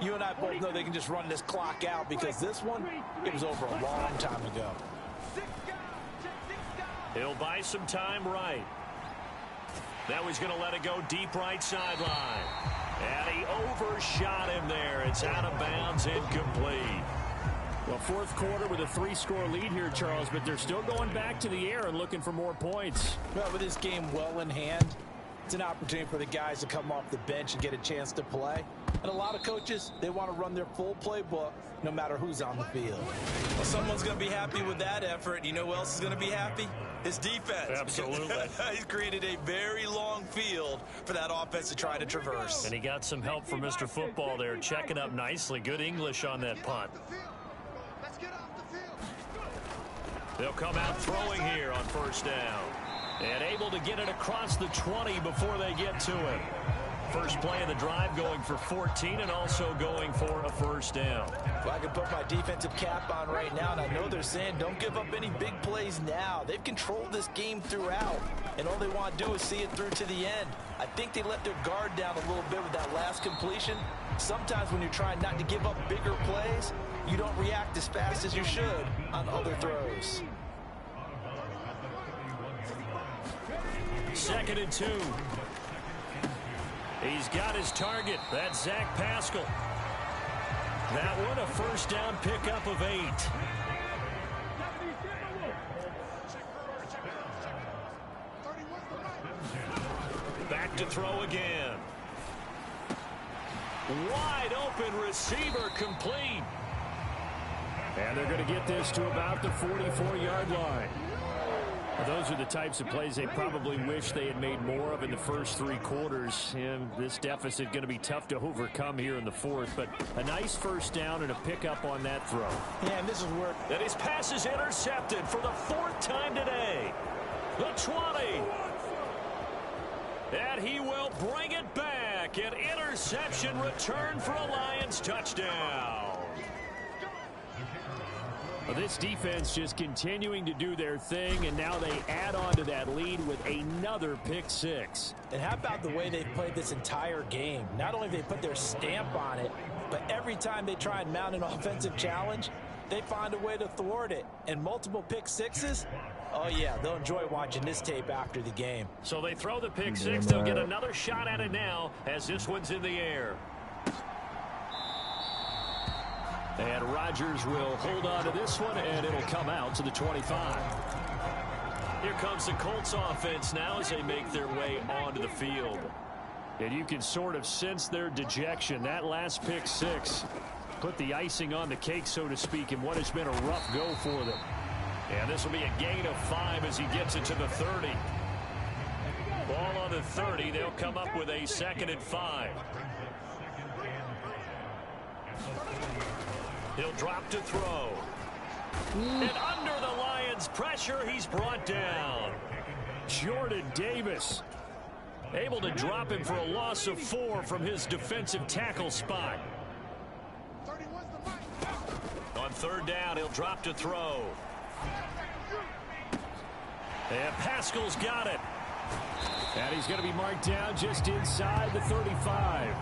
you and I both know they can just run this clock out, because this one, it was over a long time ago. He'll buy some time right. Now he's going to let it go deep right sideline. And he overshot him there. It's out of bounds, incomplete. Well, fourth quarter with a 3-score lead here, Charles, but they're still going back to the air and looking for more points. Well, with this game well in hand, it's an opportunity for the guys to come off the bench and get a chance to play. And a lot of coaches, they want to run their full playbook no matter who's on the field. Well, someone's going to be happy with that effort. You know who else is going to be happy? His defense. Absolutely. He's created a very long field for that offense to try to traverse. And he got some help from Mr. Football there, checking up nicely. Good English on that punt. They'll come out throwing here on first down. And able to get it across the 20 before they get to it. First play of the drive going for 14 and also going for a first down. Well, I can put my defensive cap on right now, and I know they're saying don't give up any big plays now. They've controlled this game throughout, and all they want to do is see it through to the end. I think they let their guard down a little bit with that last completion. Sometimes when you're trying not to give up bigger plays, you don't react as fast as you should on other throws. 2nd and 2. He's got his target. That's Zach Pascal. That one a first down pickup of 8. Back to throw again. Wide open receiver, complete. And they're going to get this to about the 44-yard line. Those are the types of plays they probably wish they had made more of in the first 3 quarters. And this deficit going to be tough to overcome here in the fourth. But a nice first down and a pickup on that throw. Yeah, and this is where... And his pass is intercepted for the 4th time today. The 20. And he will bring it back. An interception return for a Lions touchdown. Well, this defense just continuing to do their thing, and now they add on to that lead with another pick 6. And how about the way they've played this entire game? Not only have they put their stamp on it, but every time they try and mount an offensive challenge, they find a way to thwart it. And multiple pick 6s, oh yeah, they'll enjoy watching this tape after the game. So they throw the pick 6. They'll get another shot at it now as this one's in the air. And Rodgers will hold on to this one, and it'll come out to the 25. Here comes the Colts offense now as they make their way onto the field. And you can sort of sense their dejection. That last pick 6 put the icing on the cake, so to speak, in what has been a rough go for them. And this will be a gain of 5 as he gets it to the 30. Ball on the 30. They'll come up with a 2nd and 5. He'll drop to throw. And under the Lions' pressure, he's brought down. Jordan Davis able to drop him for a loss of 4 from his defensive tackle spot. On 3rd down, he'll drop to throw. And Pascal's got it. And he's going to be marked down just inside the 35.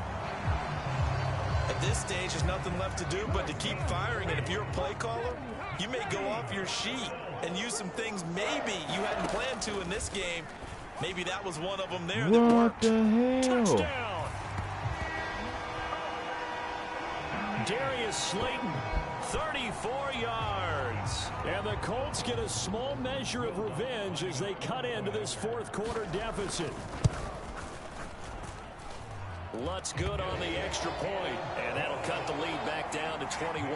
At this stage, there's nothing left to do but to keep firing. And if you're a play caller, you may go off your sheet and use some things maybe you hadn't planned to in this game. Maybe that was one of them there that worked. What the hell? Touchdown! Darius Slayton, 34 yards. And the Colts get a small measure of revenge as they cut into this 4th quarter deficit. Lutz good on the extra point, and that'll cut the lead back down to 21.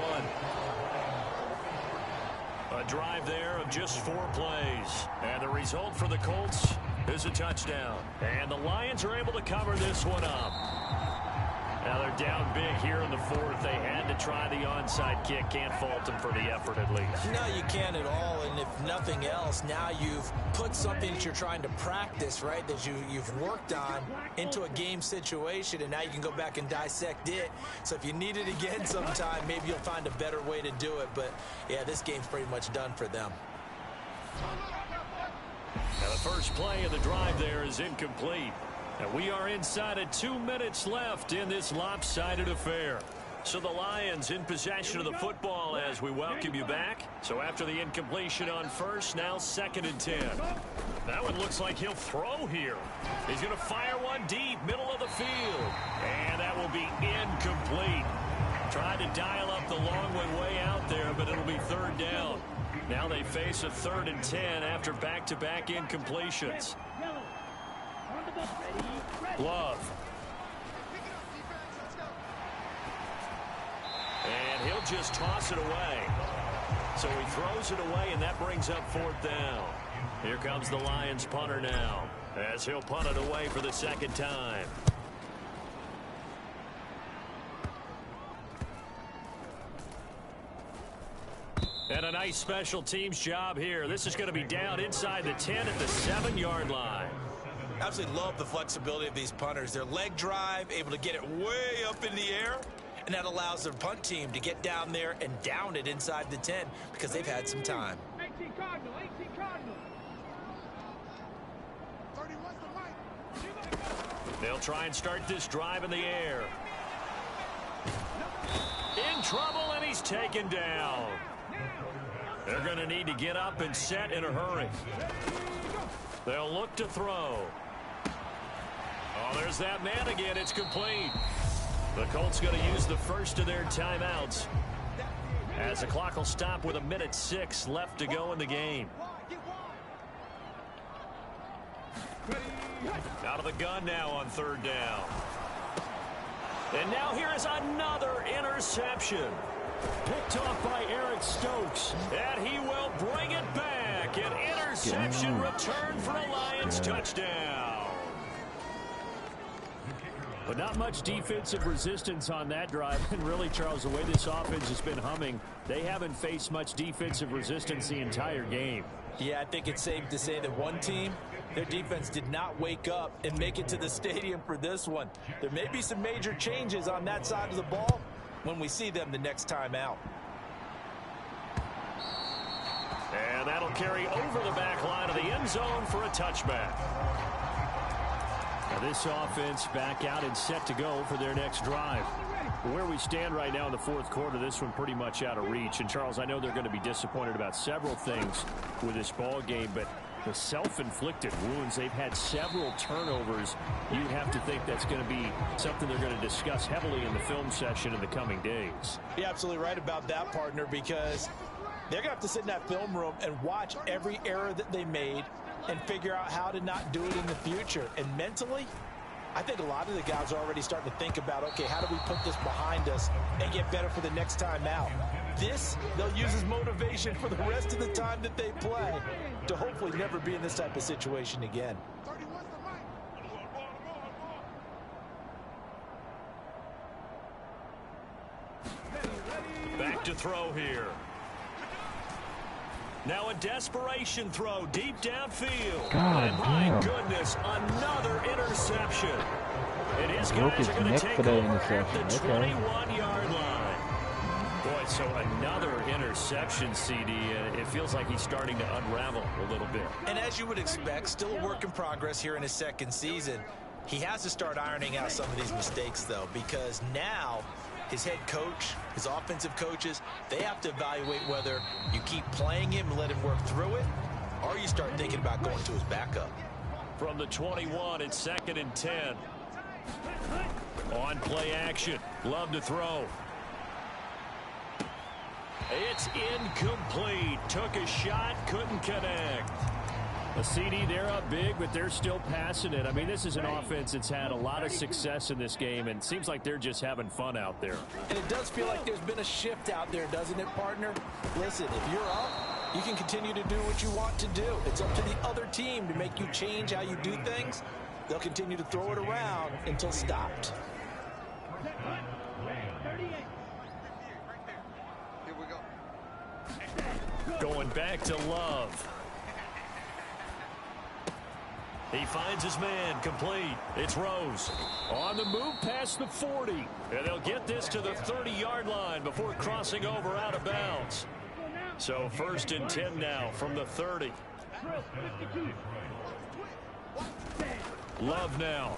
A drive there of just 4 plays. And the result for the Colts is a touchdown. And the Lions are able to cover this one up. Now they're down big here in the fourth. They had to try the onside kick. Can't fault them for the effort at least. No, you can't at all. And if nothing else, now you've put something that you're trying to practice, right, that you've worked on into a game situation, and now you can go back and dissect it. So if you need it again sometime, maybe you'll find a better way to do it. But, yeah, this game's pretty much done for them. Now the first play of the drive there is incomplete. And we are inside of 2 minutes left in this lopsided affair. So the Lions in possession of the football as we welcome you back. So after the incompletion on first, now 2nd and 10. That one looks like he'll throw here. He's going to fire one deep, middle of the field. And that will be incomplete. Tried to dial up the long way out there, but it'll be 3rd down. Now they face a 3rd and 10 after back-to-back incompletions. Love. And he'll just toss it away. So he throws it away, and that brings up 4th down. Here comes the Lions punter now, as he'll punt it away for the 2nd time. And a nice special teams job here. This is going to be down inside the 10 at the 7-yard line. Absolutely love the flexibility of these punters. Their leg drive, able to get it way up in the air, and that allows their punt team to get down there and down it inside the 10 because they've had some time. 18 Cardinal, 18 Cardinal. 31's the right. They'll try and start this drive in the air. In trouble, and he's taken down. They're going to need to get up and set in a hurry. They'll look to throw. Oh, there's that man again. It's complete. The Colts going to use the first of their timeouts as the clock will stop with 1:06 left to go in the game. Out of the gun now on 3rd down. And now here is another interception. Picked off by Eric Stokes. And he will bring it back. An interception return for a Lions touchdown. But not much defensive resistance on that drive. And really, Charles, the way this offense has been humming, they haven't faced much defensive resistance the entire game. Yeah, I think it's safe to say that one team, their defense did not wake up and make it to the stadium for this one. There may be some major changes on that side of the ball when we see them the next time out. And that'll carry over the back line of the end zone for a touchback. Now this offense back out and set to go for their next drive. Where we stand right now in the 4th quarter, this one pretty much out of reach. And Charles, I know they're going to be disappointed about several things with this ball game, but the self-inflicted wounds, they've had several turnovers. You have to think that's going to be something they're going to discuss heavily in the film session in the coming days. You're absolutely right about that, partner, because they're going to have to sit in that film room and watch every error that they made and figure out how to not do it in the future. And mentally, I think a lot of the guys are already starting to think about, okay, how do we put this behind us and get better for the next time out? This, they'll use as motivation for the rest of the time that they play to hopefully never be in this type of situation again. Back to throw here. Now a desperation throw deep downfield. And my goodness, another interception. And his guys are going to take over at the 21-yard line. Boy, so another interception, CD. It feels like he's starting to unravel a little bit. And as you would expect, still a work in progress here in his 2nd season. He has to start ironing out some of these mistakes, though, because now his head coach, his offensive coaches, they have to evaluate whether you keep playing him and let him work through it, or you start thinking about going to his backup. From the 21, it's 2nd and 10. On play action. Love to throw. It's incomplete. Took a shot, couldn't connect. A CD, they're up big, but they're still passing it. I mean, this is an offense that's had a lot of success in this game, and it seems like they're just having fun out there. And it does feel like there's been a shift out there, doesn't it, partner? Listen, if you're up, you can continue to do what you want to do. It's up to the other team to make you change how you do things. They'll continue to throw it around until stopped. Going back to Love. He finds his man, complete. It's Rose. On the move past the 40. And they'll get this to the 30-yard line before crossing over out of bounds. So 1st and 10 now from the 30. Love now.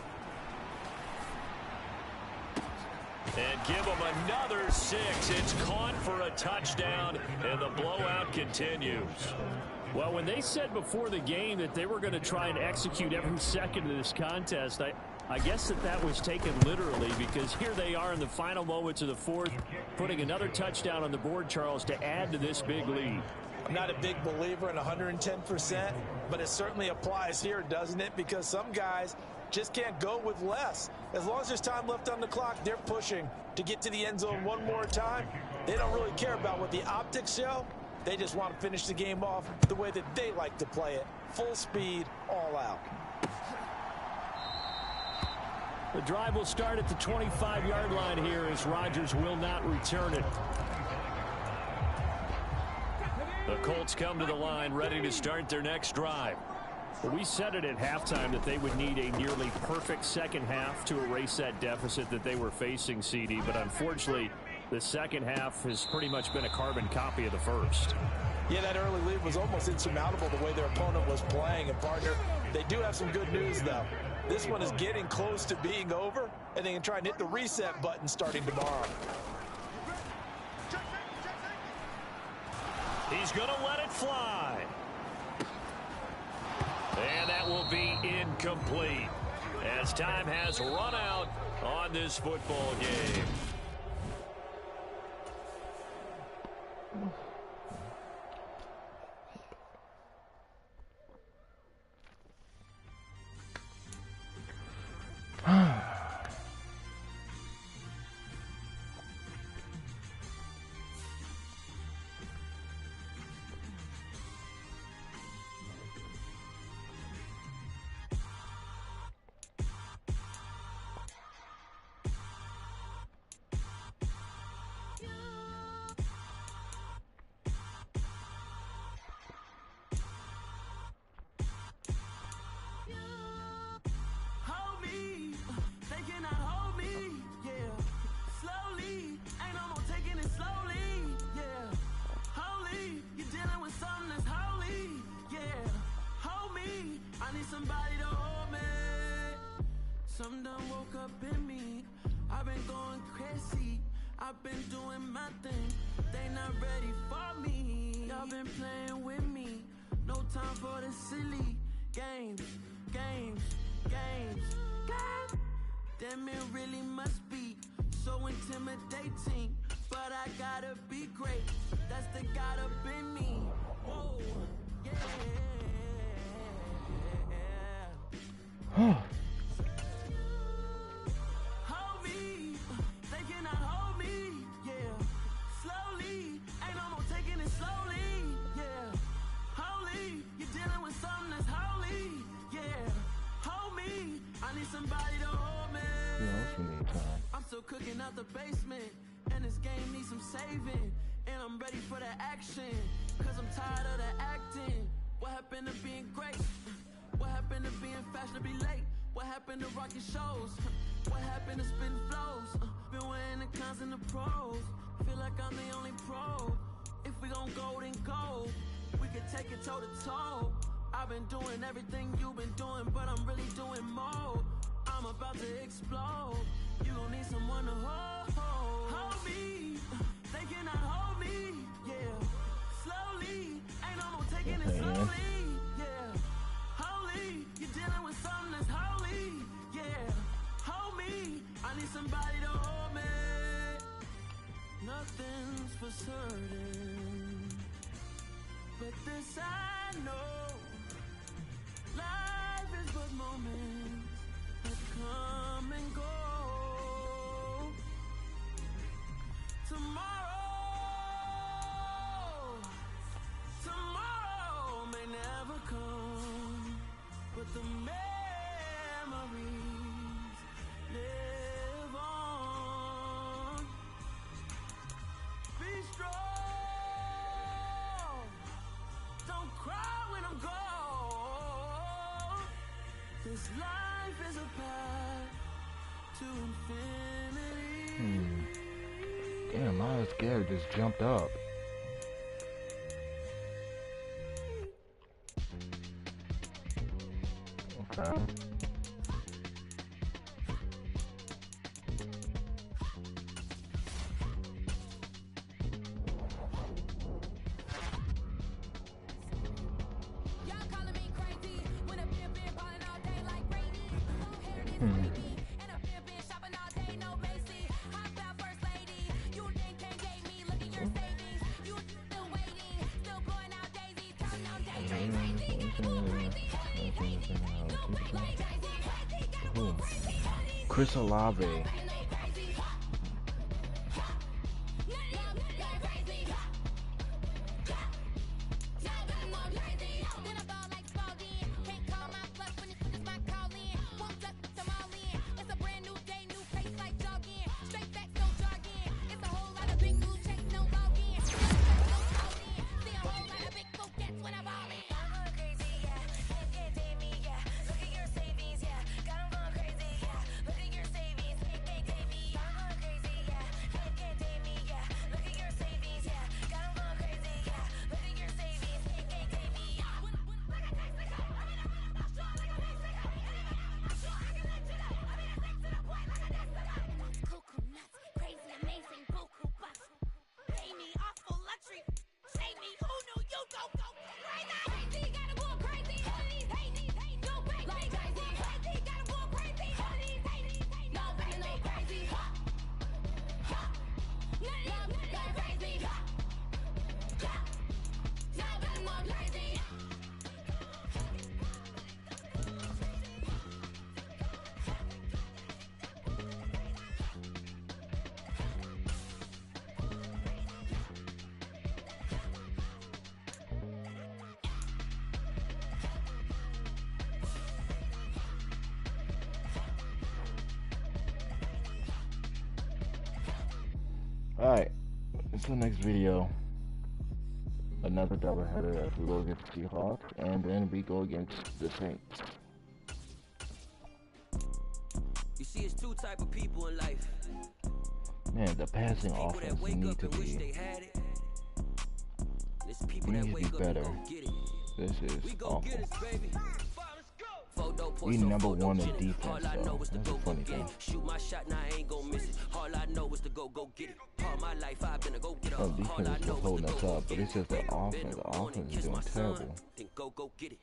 And give him another 6. It's caught for a touchdown, and the blowout continues. Well, when they said before the game that they were going to try and execute every second of this contest, I guess that was taken literally, because here they are in the final moments of the 4th, putting another touchdown on the board, Charles, to add to this big lead. I'm not a big believer in 110%, but it certainly applies here, doesn't it? Because some guys just can't go with less. As long as there's time left on the clock, they're pushing to get to the end zone one more time. They don't really care about what the optics show. They just want to finish the game off the way that they like to play it. Full speed, all out. The drive will start at the 25-yard line here as Rodgers will not return it. The Colts come to the line ready to start their next drive. Well, we said it at halftime that they would need a nearly perfect second half to erase that deficit that they were facing, CD. But unfortunately, the second half has pretty much been a carbon copy of the first. Yeah, that early lead was almost insurmountable the way their opponent was playing. And, partner, they do have some good news, though. This one is getting close to being over, and they can try and hit the reset button starting tomorrow. He's going to let it fly. And that will be incomplete as time has run out on this football game. Somebody to hold me. Some done woke up in me. I've been going crazy. I've been doing my thing. They not ready for me. Y'all been playing with me. No time for the silly games. Damn, it really must be so intimidating. But I gotta be great. That's the God up in me. Whoa, yeah. Hold me, they cannot hold me, yeah. Slowly, ain't no more taking it slowly, yeah. Holy, you're dealing with something that's holy, yeah. Hold me, I need somebody to hold me. I'm still cooking out the basement, and this game needs some saving. And I'm ready for the action, cause I'm tired of the acting. What happened to being great? What happened to being fashionably late? What happened to rocking shows? What happened to spitting flows? Been wearing the cons and the pros. Feel like I'm the only pro. If we gon' go, then go. We could take it toe to toe. I've been doing everything you've been doing, but I'm really doing more. I'm about to explode. You gon' need someone to hold. Hold me. They cannot hold me. Yeah. Slowly. Ain't no more taking it slowly. Yeah. Holy. You're dealing with something that's holy. Yeah. Hold me. I need somebody to hold me. Nothing's for certain, but this I know. Life is but moments that come and go. Tomorrow may never come, but the memories live on. Be strong, This life is a path to infinity. Damn, Miles Garrett just jumped up. Okay. Chris Olave. Alright, it's the next video. Another doubleheader as we go against the Seahawks, and then we go against the Saints. You see, it's two type of people in life. Man, the passing People offense that wake needs up to and wish be they had it. There's people that needs to wake be up better. and go get it. This is We go awful. get it, baby. We number one in defense, though. That's a funny thing. Shoot my shot, now I ain't gon' miss it. All I know is to go get it. All my life I've been a go get it. The defense is holding us up, but it's just the offense. The offense is doing terrible. Then go get it.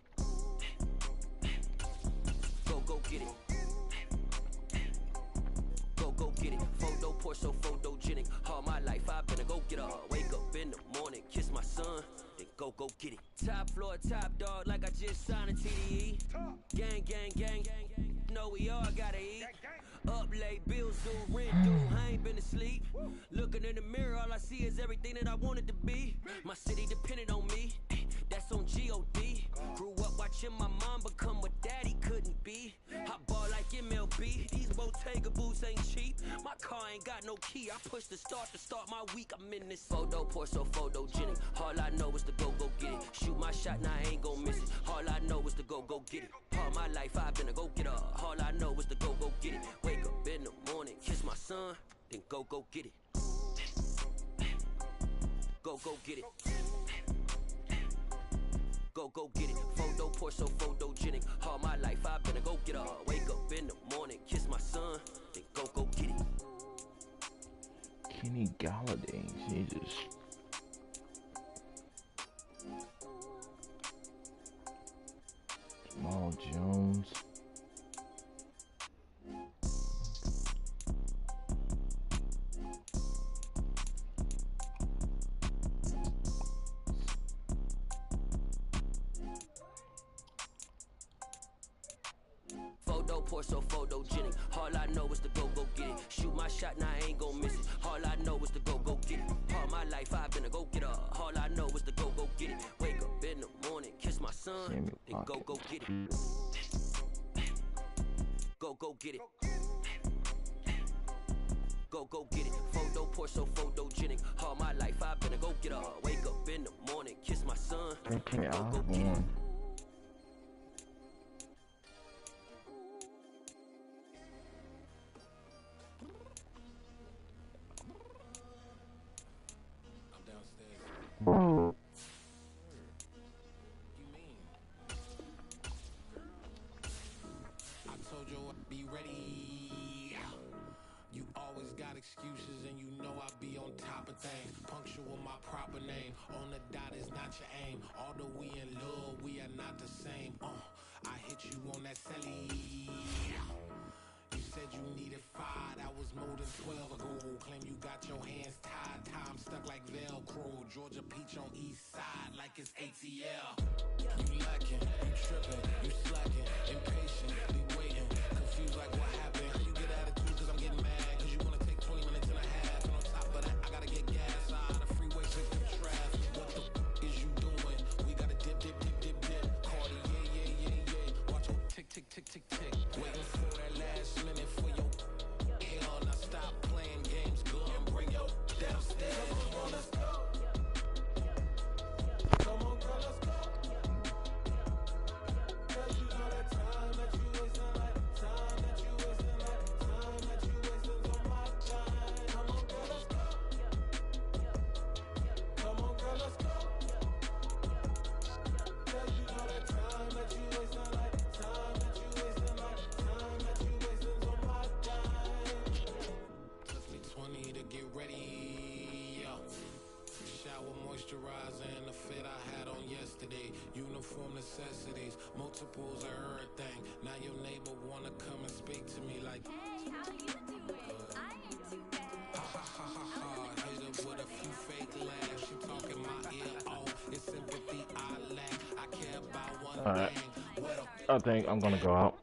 Go get it. Go get it. Photo pour so photogenic. All my life I've been a go get it. Wake up in the morning, kiss my son. Go get it. Top floor, top dog, like I just signed a TDE. Gang, gang, gang, gang. Know we all gotta eat. Up late, bills due, rent due, I ain't been asleep. Looking in the mirror, all I see is everything that I wanted to be. My city depended on me, that's on G.O.D. Grew up watching my mom become what daddy couldn't be. I ball like MLB, these Bottega boots ain't cheap. My car ain't got no key, I push the start to start my week. I'm in this photo pour so photogenic. All I know is to go get it. Shoot my shot, now I ain't gon' miss it. All I know is to go get it. All my life I've been a go getter. All I know is to go get it. Wake up in the morning, kiss my son, then go get it. Go get it. Go get it. Photo pour so photogenic. All my life I've been a go getter. Wake up in the morning, kiss my son, then go get it. Kenny Galladay, Jesus. Jamal Jones. Photo pour so photogenic. All I know is to go get it. Shoot my shot, now I ain't gon' miss it. All I know is to go get it. All my life I've been a go getter. All I know is to go get it. Wake up in the morning, kiss my son, then go get it. Go get it. Go get it. Photo pour so photogenic. All my life I've been a go getter. Wake up in the morning, kiss my son, Okay, go get it. game. On the dot is not your aim. Although we in love, we are not the same. I hit you on that celly. You said you needed 5, that was more than 12 ago. Claim you got your hands tied, time stuck like Velcro. Georgia Peach on east side like it's ATL. You lacking, you tripping, you slacking, impatient, be waiting, confused like what happened. How you get attitude cause I'm getting mad, cause you wanna take 20 minutes and a half. And on top of that, I gotta get gas out of the freeway, victim traffic. What the is you doing? We gotta dip, dip, dip, dip, dip. Cardi, yeah. Watch your tick, tick, tick, tick, tick. Waiting for that last minute for your hell. Now stop playing games, go and bring your downstairs. Come on, let's go. Come on, girl, let's go. Cause you know that time that you wasting, like time that you wasting, like time that you wasting on my time. Come on, girl, let's go. Come on, girl, let's go. Cause you know that time that you wasting, like time that you wasting, like time that you wasting on my time. Took me 20 to get ready, yo. Shower, moisturizer, and the fit I had on yesterday. Uniform necessities, multiples of everything. Now your neighbor wanna come and speak to me like, hey, how you doing? I ain't too bad. Ha ha ha ha ha. Hit her with a few fake laughs. She talking my ear off. It's sympathy I lack. I care about one All right. thing. Well, I think I'm gonna go out.